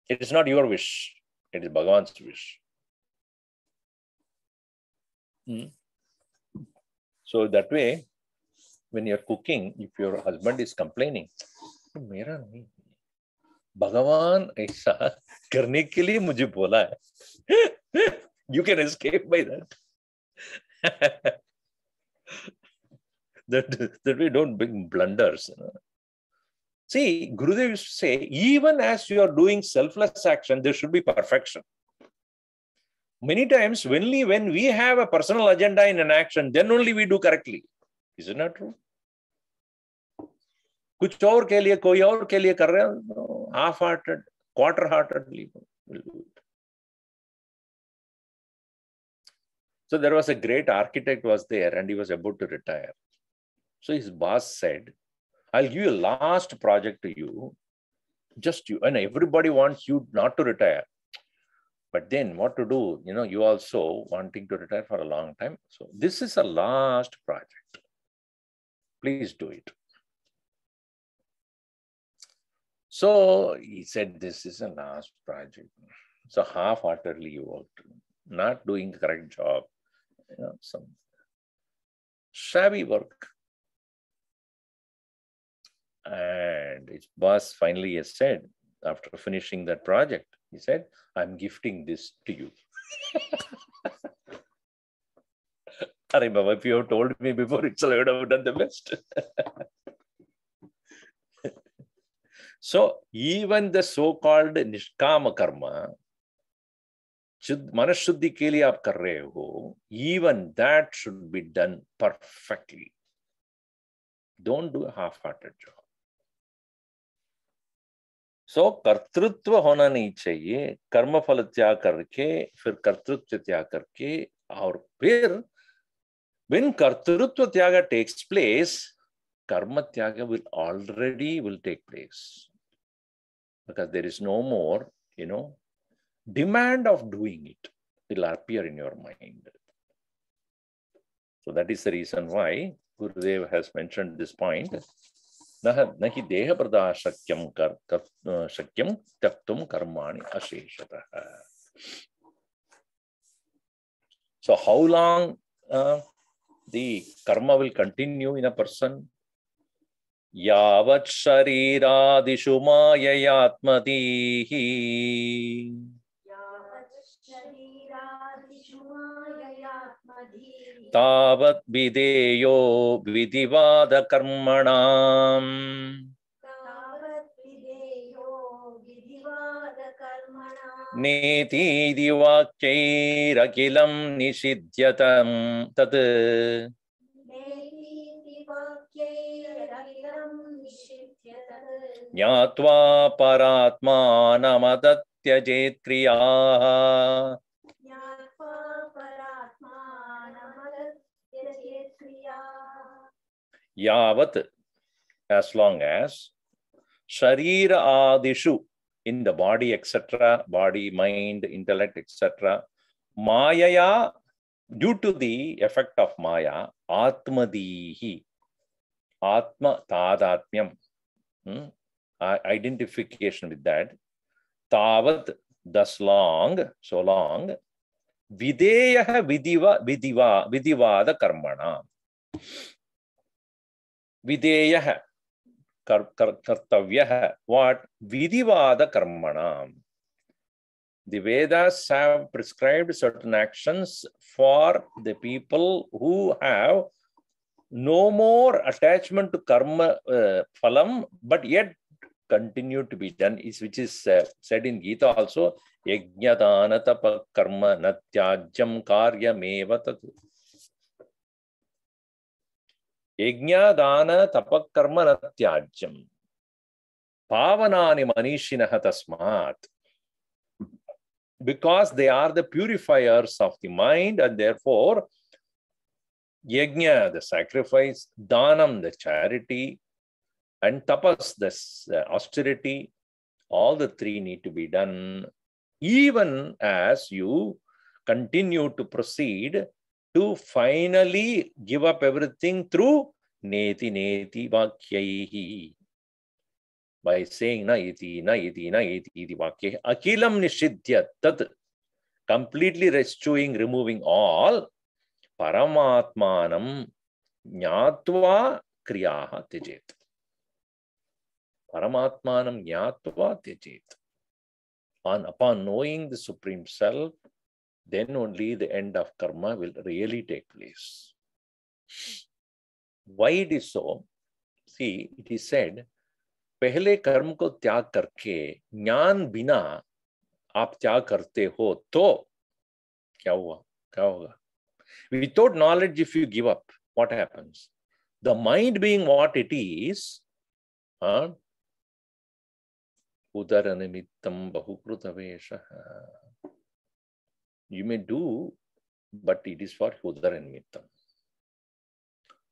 It is not your wish. It is Bhagavan's wish. So that way, when you're cooking, if your husband is complaining, मेरा नहीं, भगवान ऐसा करने के लिए मुझे बोला है. You can escape by that. that we don't bring blunders. See, Gurudev used to say, even as you are doing selfless action, there should be perfection. Many times, only when we have a personal agenda in an action, then only we do correctly. Is it not true? कुछ और के लिए, कोई और के लिए कर रहे हैं, half-hearted, quarter-heartedly will do it. So there was a great architect was there and he was about to retire. So his boss said, I'll give you a last project to you, just you, and everybody wants you not to retire. But then what to do? You know, you also wanting to retire for a long time. So this is a last project. Please do it. So he said, this is a last project. So half-heartedly you worked, not doing the correct job, you know, some shabby work. And his boss finally has said, after finishing that project, he said, I'm gifting this to you. Arey Baba, if you have told me before, it's I would have done the best. So even the so-called nishkama karma, manashuddhi ke liye aap kar rahe ho, even that should be done perfectly. Don't do a half-hearted job. So कर्तृत्व होना नहीं चाहिए, कर्म फल त्याग करके फिर कर्तृत्व त्याग करके, और फिर when कर्तृत्व त्याग takes place, karma tyaga will take place. Because there is no more, you know, demand of doing it. It will appear in your mind. So that is the reason why Gurudev has mentioned this point. Nahi deha prada shakyam tyaktum karmani asheshatah. So how long the karma will continue in a person? Yavat sharirādishu māyayātmadīhi tāvat vidēyo vidivāda karmanām netīdi vākyairakilam nisidhyatam tat Jnatva paratmānamadatyajet kriyāh. Yavat, as long as, sharira adishu, in the body, etc., body, mind, intellect, etc., mayaya, due to the effect of maya, atmadihi, atma tadatmyam, identification with that, tavat, thus long, so long, videyaha vidivada karmana. Videyaha, kartavyaha, what? Vidivada karmana. The Vedas have prescribed certain actions for the people who have no more attachment to karma phalam, but yet continue to be done, which is said in Gita also, yajnadana tapa karma natyajyam karyameva tat. Yajnadana tapa karma natyajyam. Pavanani manishinaha tasmat. Because they are the purifiers of the mind, and therefore, yajna, the sacrifice, danam, the charity, and tapas, the austerity, all the three need to be done, even as you continue to proceed to finally give up everything through neti neti vakyaihi. By saying na iti iti vakyaihi, akilam nishidya tat, completely rescuing, removing all, paramatmanam jnatva kriyaha tyajet. Paramatmanam jnatva tyajet. And upon knowing the Supreme Self, then only the end of karma will really take place. Why it is so? See, it is said, पहले कर्म को त्याग करके ज्ञान बिना आप त्याग करते हो तो क्या हुआ, क्या होगा? Without knowledge, if you give up, what happens? The mind being what it is, udara nimittam bahukruta veshaha. You may do, but it is for udara nimittam.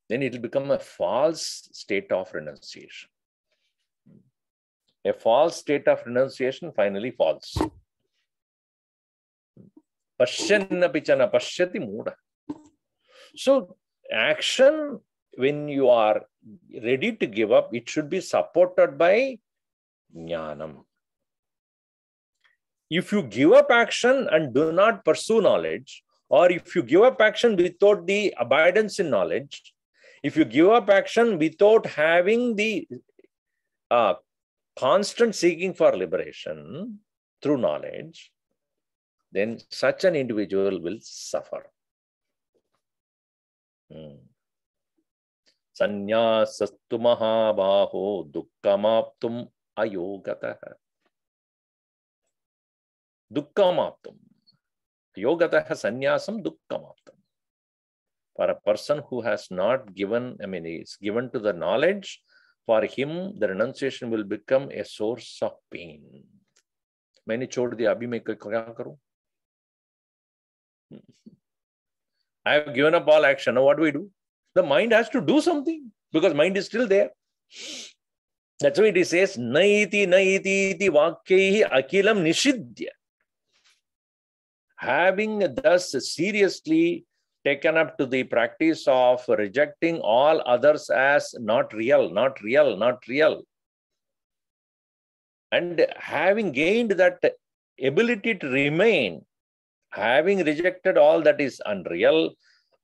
Then it will become a false state of renunciation. A false state of renunciation finally falls. Pashyanna pichana pashyati muda. So action, when you are ready to give up, it should be supported by jnanam. If you give up action and do not pursue knowledge, or if you give up action without the abidance in knowledge, if you give up action without having the constant seeking for liberation through knowledge, then such an individual will suffer. Sanyasastu mahabaho dukkhamaptum ayogataha. Dukkhamaptum. Ayogataha sanyasam dukkhamaptum. For a person who has not given, is given to the knowledge, for him, the renunciation will become a source of pain. मैंने छोड़ दिया, अभी मैं क्या करूं? I have given up all action. Now what do? The mind has to do something because mind is still there. That's why it says, naiti iti vakyaihi akilam nishidya. Having thus seriously taken up to the practice of rejecting all others as not real, not real, not real. And having gained that ability to remain, having rejected all that is unreal,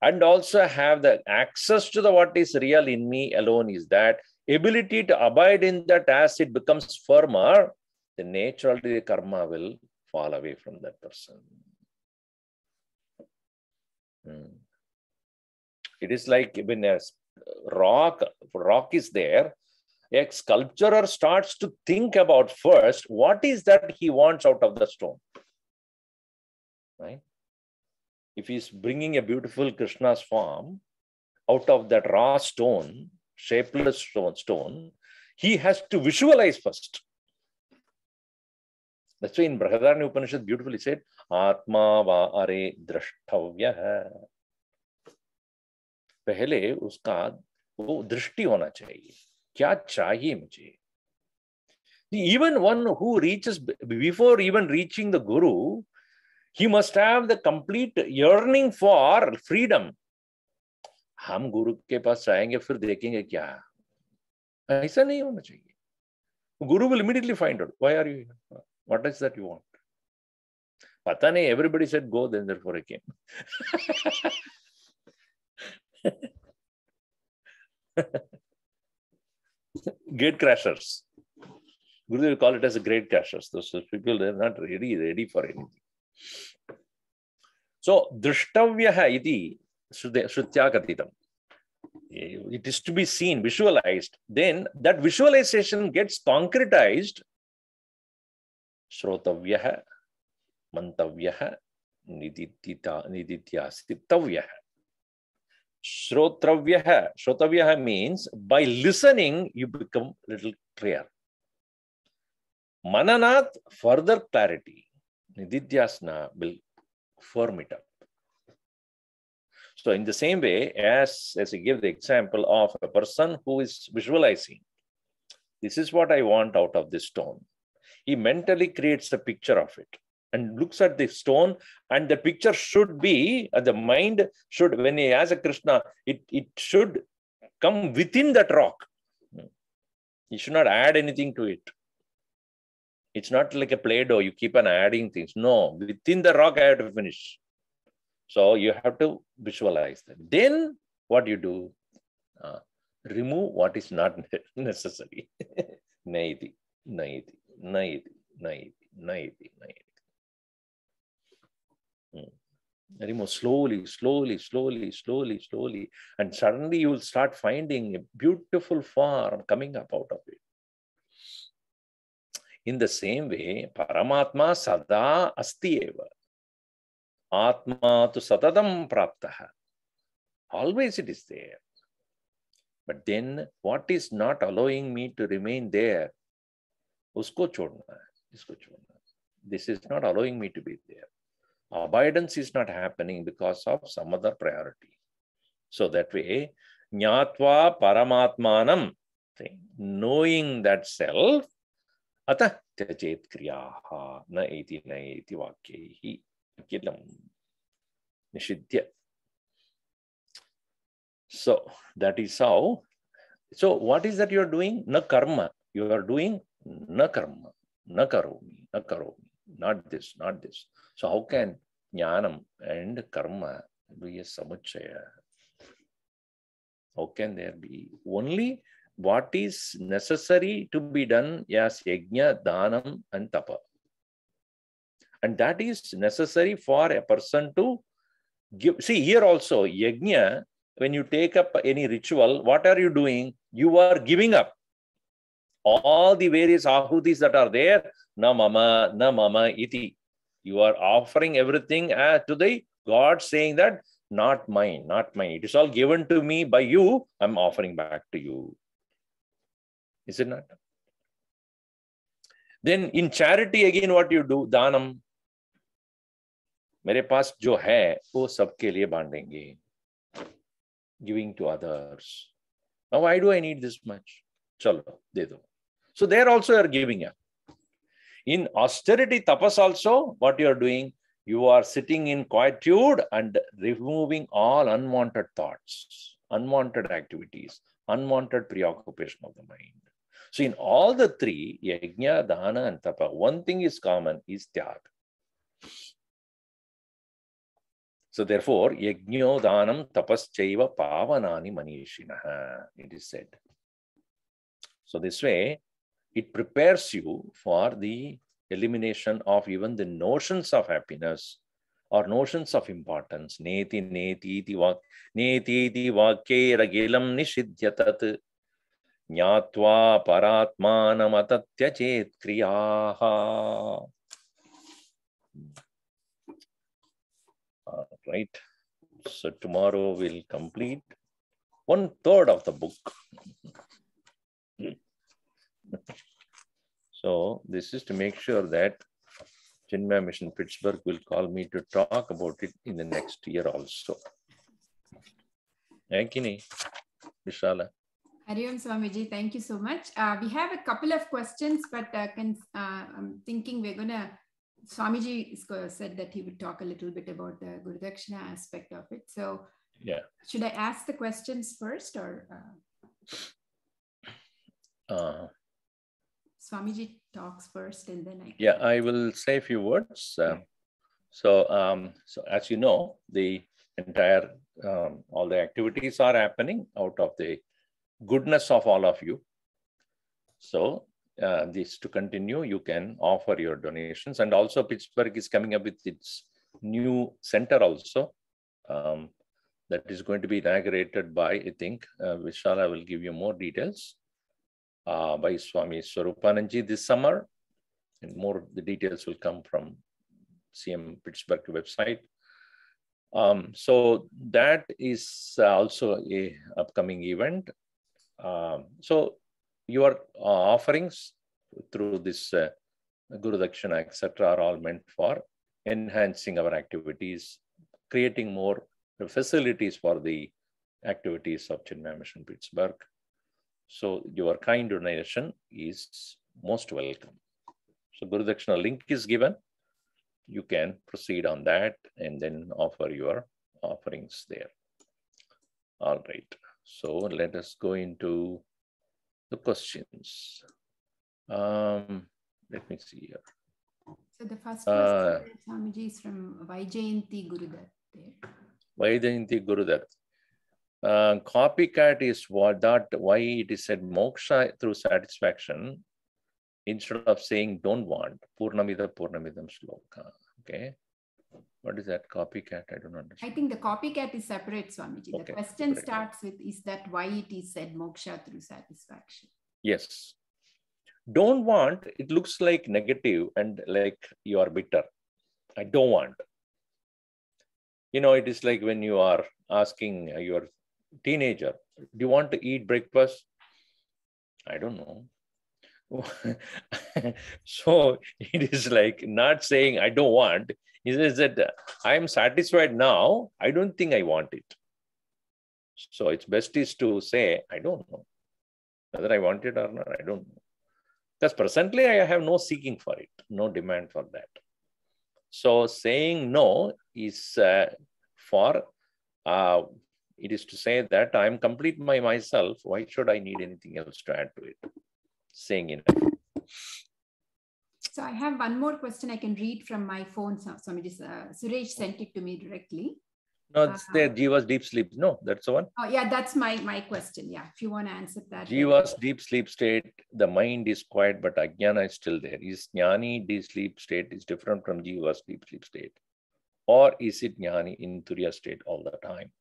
and also have the access to the what is real in me alone, is that ability to abide in that as it becomes firmer, then naturally the karma will fall away from that person. It is like when a rock is there, a sculptor starts to think about first, what is that he wants out of the stone? Right? If he's bringing a beautiful Krishna's form out of that raw stone, shapeless stone, he has to visualize first. That's why in Brihadaranyaka Upanishad beautifully said, Atma va are drashtavya. पहले उसका वो दृष्टि होना चाहिए, क्या चाहिए मुझे. Even one who reaches, before even reaching the Guru, he must have the complete yearning for freedom. हम गुरु के पास जाएंगे फिर देखेंगे क्या, ऐसा नहीं होना चाहिए. Guru will immediately find out, why are you here? What is that you want? पता नहीं, everybody said go, then therefore I came. Gate crashers. Guru will call it as a gate crashers. Those people, they're not ready for anything. So, drishtavyaha iti shrutyakatitam. It is to be seen, visualized. Then that visualization gets concretized. Shrotavyaha, mantavyaha, nidityastittavyaha. Shrotavyaha means by listening, you become a little clear. Mananat, further clarity. Nididhyasana will firm it up. So in the same way, as I give the example of a person who is visualizing, this is what I want out of this stone. He mentally creates a picture of it and looks at the stone, and the picture should be, the mind should, when he has a Krishna, it should come within that rock. You should not add anything to it. It's not like a Play-Doh, you keep on adding things. No, within the rock, I have to finish. So you have to visualize that. Then what you do? Remove what is not necessary. Naiti, naiti, naiti, naiti, naiti, naiti. Remove slowly, slowly, slowly, slowly, slowly. And suddenly you will start finding a beautiful form coming up out of it. In the same way, Paramatma sada asti eva. Atma tu satadam praptaha. Always it is there. But then what is not allowing me to remain there? Usko chodna, isko chodna. This is not allowing me to be there. Abidance is not happening because of some other priority. So that way, Jnatva Paramatmanam, knowing that self, Atah Tyajet Kriyaha na eti vakyehi akilam nishidhya. So that is how. So what is that you are doing? Na karma. You are doing na karma, na karomi, na karomi. Not this, not this. So how can jnanam and karma be a samuchaya? How can there be? Only what is necessary to be done as yajna, dhanam and tapa. And that is necessary for a person to give. See, here also, yajna, when you take up any ritual, what are you doing? You are giving up. All the various ahutis that are there, na mama iti. You are offering everything to the God, saying that, not mine, not mine. It is all given to me by you. I'm offering back to you. Is it not? Then in charity, again, what you do? Dhanam. मेरे पास जो है वो सबके लिए बांटेंगे. Giving to others. Now, why do I need this much? Chalo, de do. So there also you are giving up. In austerity, tapas also, what you are doing? You are sitting in quietude and removing all unwanted thoughts, unwanted activities, unwanted preoccupation of the mind. So in all the three, yajna, dana, and tapa, one thing is common, is tyaga. So therefore, yajno dhanam tapaschaiva pavanani manishinaha, it is said. So this way, it prepares you for the elimination of even the notions of happiness or notions of importance. Neti iti vakye ragilam nishidhyatat jnatva paratmanam atatyachet kriyaha. Right. So tomorrow we'll complete 1/3 of the book. So this is to make sure that Chinmaya Mission Pittsburgh will call me to talk about it in the next year also. Thank you, Vishala. Hari Om Swamiji, thank you so much. We have a couple of questions, but I'm thinking we're going to, Swamiji said that he would talk a little bit about the Guru Dakshina aspect of it. So yeah, should I ask the questions first or? Swamiji talks first and then I can... Yeah, I will say a few words. So as you know, the entire, all the activities are happening out of the goodness of all of you. So this to continue, you can offer your donations, and also Pittsburgh is coming up with its new center also. That is going to be inaugurated by, I think, Vishala will give you more details, by Swami Swarupananji this summer, and more the details will come from CM Pittsburgh website. So that is also a upcoming event. So your offerings through this Guru Dakshina, etc., are all meant for enhancing our activities, creating more facilities for the activities of Chinmaya Mission Pittsburgh. So your kind donation is most welcome. So Guru Dakshina link is given. You can proceed on that and then offer your offerings there. All right. So let us go into the questions. Let me see here. So the first question, Swamiji, is from Vaijayanti Gurudat. Vaijayanti Gurudat. Copycat is why it is said moksha through satisfaction instead of saying don't want. Purnamida Purnamidam Shloka. Okay. What is that copycat? I don't understand. I think the copycat is separate, Swamiji. Okay. The question starts with, is that why it is said moksha through satisfaction? Yes. Don't want, it looks like negative and like you are bitter. I don't want. You know, it is like when you are asking your teenager, do you want to eat breakfast? I don't know. So it is like not saying I don't want. He says that I am satisfied now. I don't think I want it. So it's best is to say, I don't know. Whether I want it or not, I don't know. Because presently I have no seeking for it, no demand for that. So saying no is it is to say that I am complete by myself. Why should I need anything else to add to it? Saying enough. So I have one more question I can read from my phone. Swamiji, Suresh sent it to me directly. No, it's there. Jiva's deep sleep. No, that's the one. Oh, yeah, that's my question. Yeah, if you want to answer that. Jiva's deep sleep state, the mind is quiet, but Ajnana is still there. Is Jnani deep sleep state is different from Jiva's deep sleep state? Or is it Jnani in Turiya state all the time?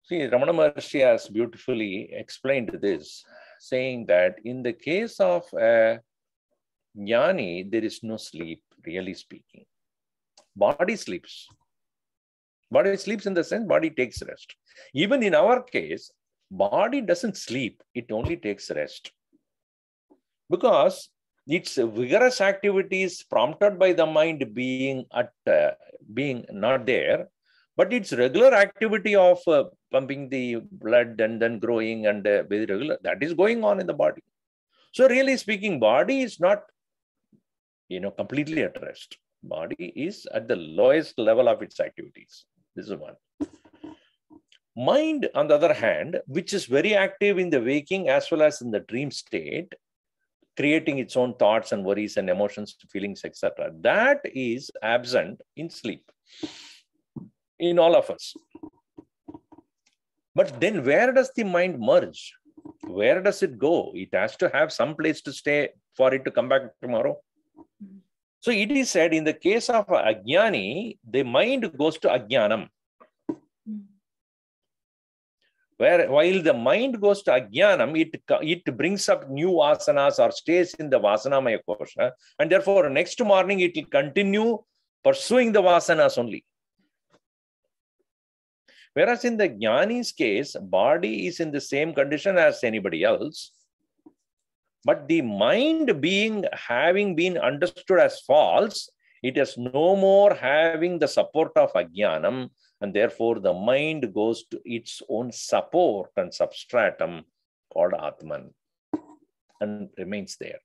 See, Ramana Maharshi has beautifully explained this, saying that in the case of Jnani, there is no sleep, really speaking. Body sleeps. Body sleeps in the sense body takes rest. Even in our case, body doesn't sleep. It only takes rest. Because its vigorous activities prompted by the mind being not there, but its regular activity of pumping the blood and then growing and very regular, that is going on in the body. So really speaking, body is not, completely at rest. Body is at the lowest level of its activities. This is one. Mind, on the other hand, which is very active in the waking as well as in the dream state, creating its own thoughts and worries and emotions, feelings, etc. That is absent in sleep in all of us. But then where does the mind merge? Where does it go? It has to have some place to stay for it to come back tomorrow. So it is said in the case of Ajnani, the mind goes to Ajnanam. While the mind goes to Ajnanam, it brings up new vasanas or stays in the Vasanamaya kosha. And therefore, next morning, it will continue pursuing the vasanas only. Whereas in the Jnani's case, body is in the same condition as anybody else. But the mind having been understood as false, it is no more having the support of Ajnanam, and therefore the mind goes to its own support and substratum called Atman and remains there.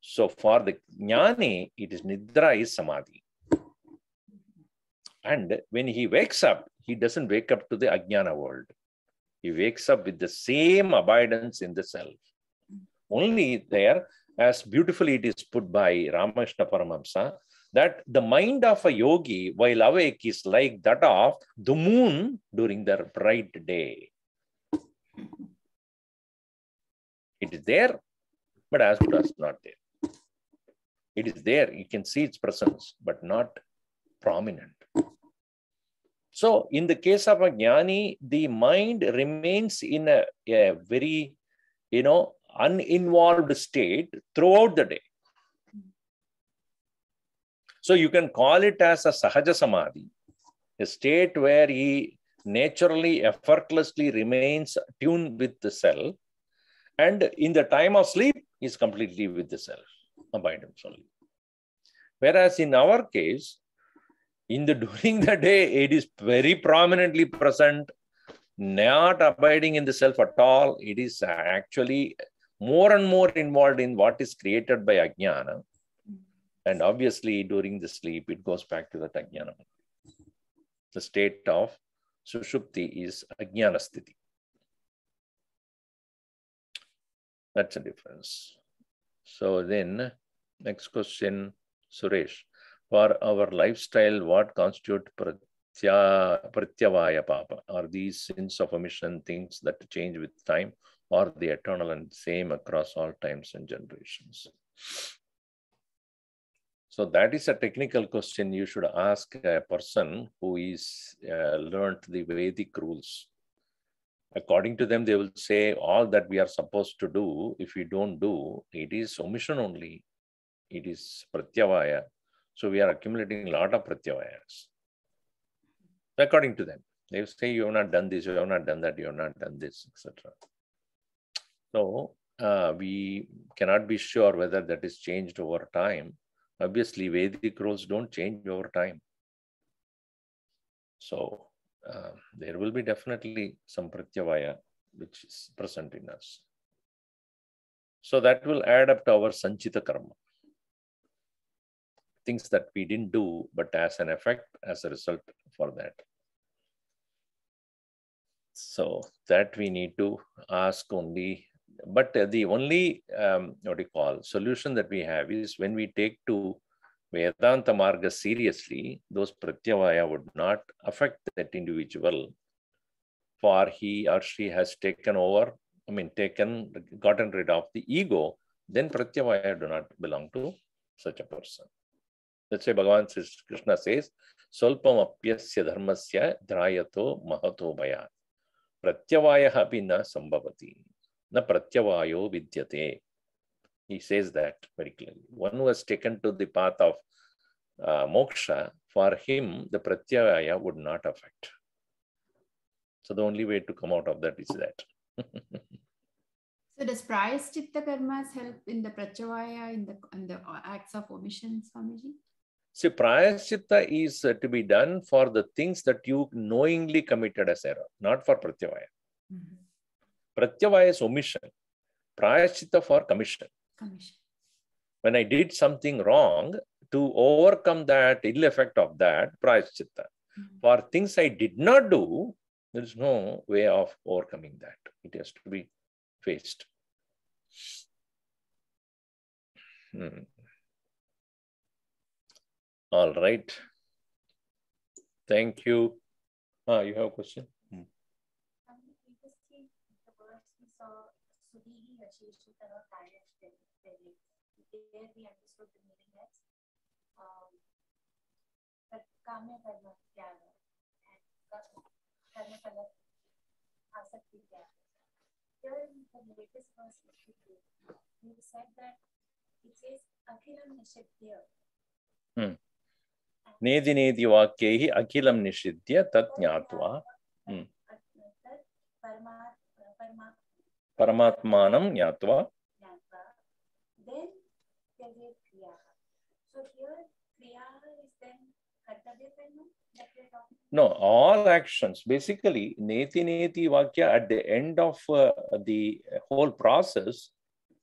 So for the Jnani, it is Nidra is Samadhi. And when he wakes up, he doesn't wake up to the Ajnana world. He wakes up with the same abidance in the self. Only there, as beautifully it is put by Ramakrishna Paramahamsa, that the mind of a yogi while awake is like that of the moon during the bright day. It is there, but as good as not there. It is there, you can see its presence, but not prominent. So in the case of a Jnani, the mind remains in a very, uninvolved state throughout the day. So you can call it as a Sahaja Samadhi, a state where he naturally, effortlessly remains tuned with the self. And in the time of sleep, he is completely with the self. Abidance only. Whereas in our case, during the day, it is very prominently present, not abiding in the self at all. It is actually more and more involved in what is created by ajnana. And obviously, during the sleep, it goes back to that ajnana. The state of sushupti is ajnana sthiti. That's a difference. So then, next question, Suresh. For our lifestyle, what constitute pratyavaya papa? Are these sins of omission things that change with time, or the eternal and same across all times and generations? So that is a technical question you should ask a person who is learned the Vedic rules. According to them, they will say all that we are supposed to do, if we don't do, it is omission only. It is pratyavaya. So we are accumulating a lot of pratyavayas. According to them, they will say you have not done this, you have not done that, you have not done this, etc. So we cannot be sure whether that is changed over time. Obviously, Vedic rules don't change over time. So there will be definitely some pratyavaya which is present in us. So that will add up to our sanchita karma. Things that we didn't do, but as an effect, as a result for that. So that we need to ask only. But the only, solution that we have is when we take to Vedanta Marga seriously, those pratyavaya would not affect that individual, for he or she has taken over, gotten rid of the ego, then pratyavaya do not belong to such a person. That's why Bhagavan Krishna says, Solpam apyasya dharmasya dhrayato mahato bhaya. Pratyavaya api na sambhavati. Na pratyavayo vidyate. He says that very clearly. One who has taken to the path of moksha, for him, the pratyavaya would not affect. So the only way to come out of that is that. So does prayaschitta karmas help in the pratyavaya, in the acts of omission, Swamiji? See, prayaschitta is to be done for the things that you knowingly committed as error, not for pratyavaya. Pratyavaya is omission. Prayaschitta for commission. When I did something wrong, to overcome that ill effect of that, prayaschitta. For things I did not do, there is no way of overcoming that. It has to be faced. All right. Thank you. You have a question? Previously, the words we saw, Sudhihi Hashishitara Kaya there we understood the meaning as Kamya Karma Tyaga and Karma Phala Asakti Tyaga. Here in the latest verse, you said that it says Akhilam Nishidhya. Nedi nedi vakyaihi akhilam nishidhya tat jnatva paramatmanam jnatva. Then there is kriya. So here kriya is then kartavya karma that we are talking about? No, all actions. Basically, neti neti vakya at the end of the whole process,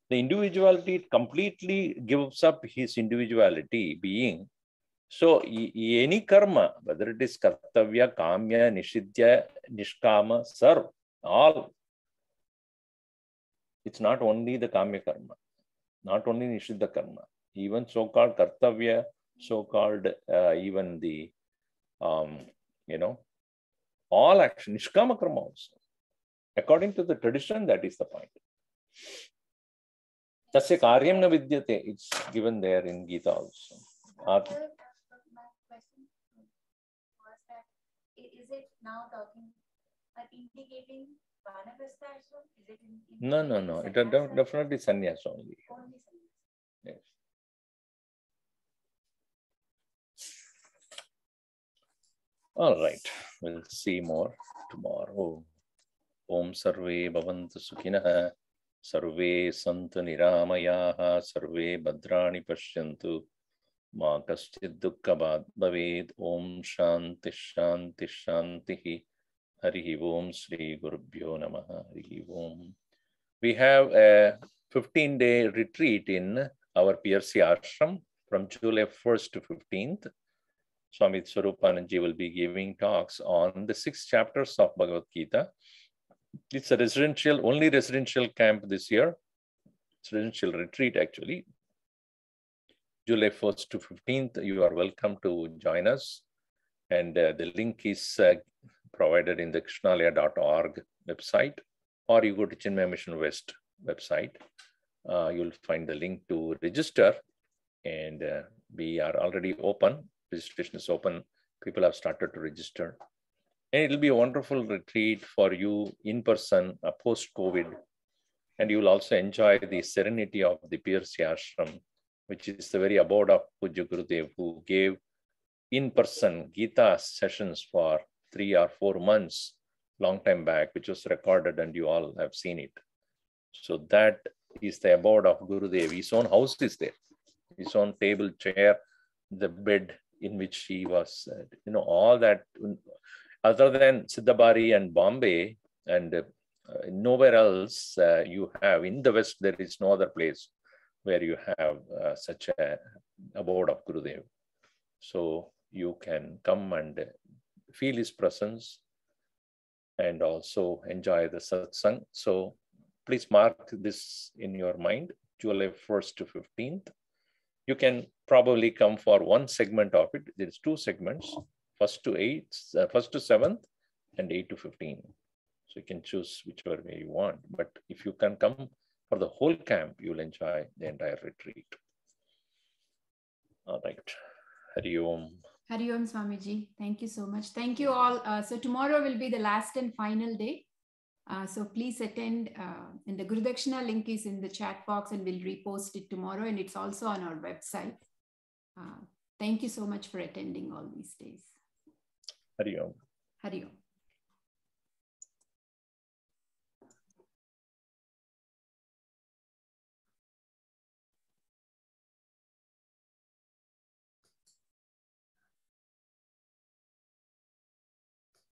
the individuality completely gives up his individuality being. So any karma, whether it is kartavya, kamya, nishidhya, nishkama, sarv, all. It's not only the kamya karma, not only nishidha karma, even so-called kartavya, so-called even the, all action, nishkama karma also. According to the tradition, that is the point. Tasya karyam na vidyate, it's given there in Gita also. My question was that, is it now talking, indicating Vanaprastha ashram? Is it No. It is definitely sannyas only. Only sannyas. Yes. All right. We'll see more tomorrow. Om sarve bhavantu sukhinah. Sarve santu niramayaha, sarve bhadrani pashyantu, ma kaschid dukkha bhaved. Om shanti shanti shanti. Harihi Om Sri Gurubhyo Namaha. Harihi Om. We have a 15-day retreat in our PRC ashram from July 1st to 15th. Swami Swarupananji will be giving talks on the 6 chapters of Bhagavad Gita. It's a only residential camp this year. It's a residential retreat actually. July 1st to 15th, you are welcome to join us. And the link is provided in the krishnalaya.org website, or you go to Chinmaya Mission West website. You'll find the link to register, and we are already open. Registration is open. People have started to register. And it'll be a wonderful retreat for you in person, post-COVID. And you will also enjoy the serenity of the PRC ashram, which is the very abode of Pujya Gurudev, who gave in-person Gita sessions for 3 or 4 months, long time back, which was recorded and you all have seen it. So that is the abode of Gurudev. His own house is there, his own table, chair, the bed in which he was, all that. Other than Siddhabari and Bombay, and nowhere else you have, in the West, there is no other place where you have such a abode of Gurudev. So you can come and feel his presence and also enjoy the satsang. So please mark this in your mind, July 1st to 15th. You can probably come for one segment of it. There's 2 segments, 1st to 7th and 8 to 15. So you can choose whichever way you want. But if you can come for the whole camp, you'll enjoy the entire retreat. All right. Hari Om. Hari Om, Swamiji. Thank you so much. Thank you all. So tomorrow will be the last and final day. So please attend. And the Gurudakshina link is in the chat box, and we'll repost it tomorrow. And it's also on our website. Thank you so much for attending all these days. Hari Om. Hari Om.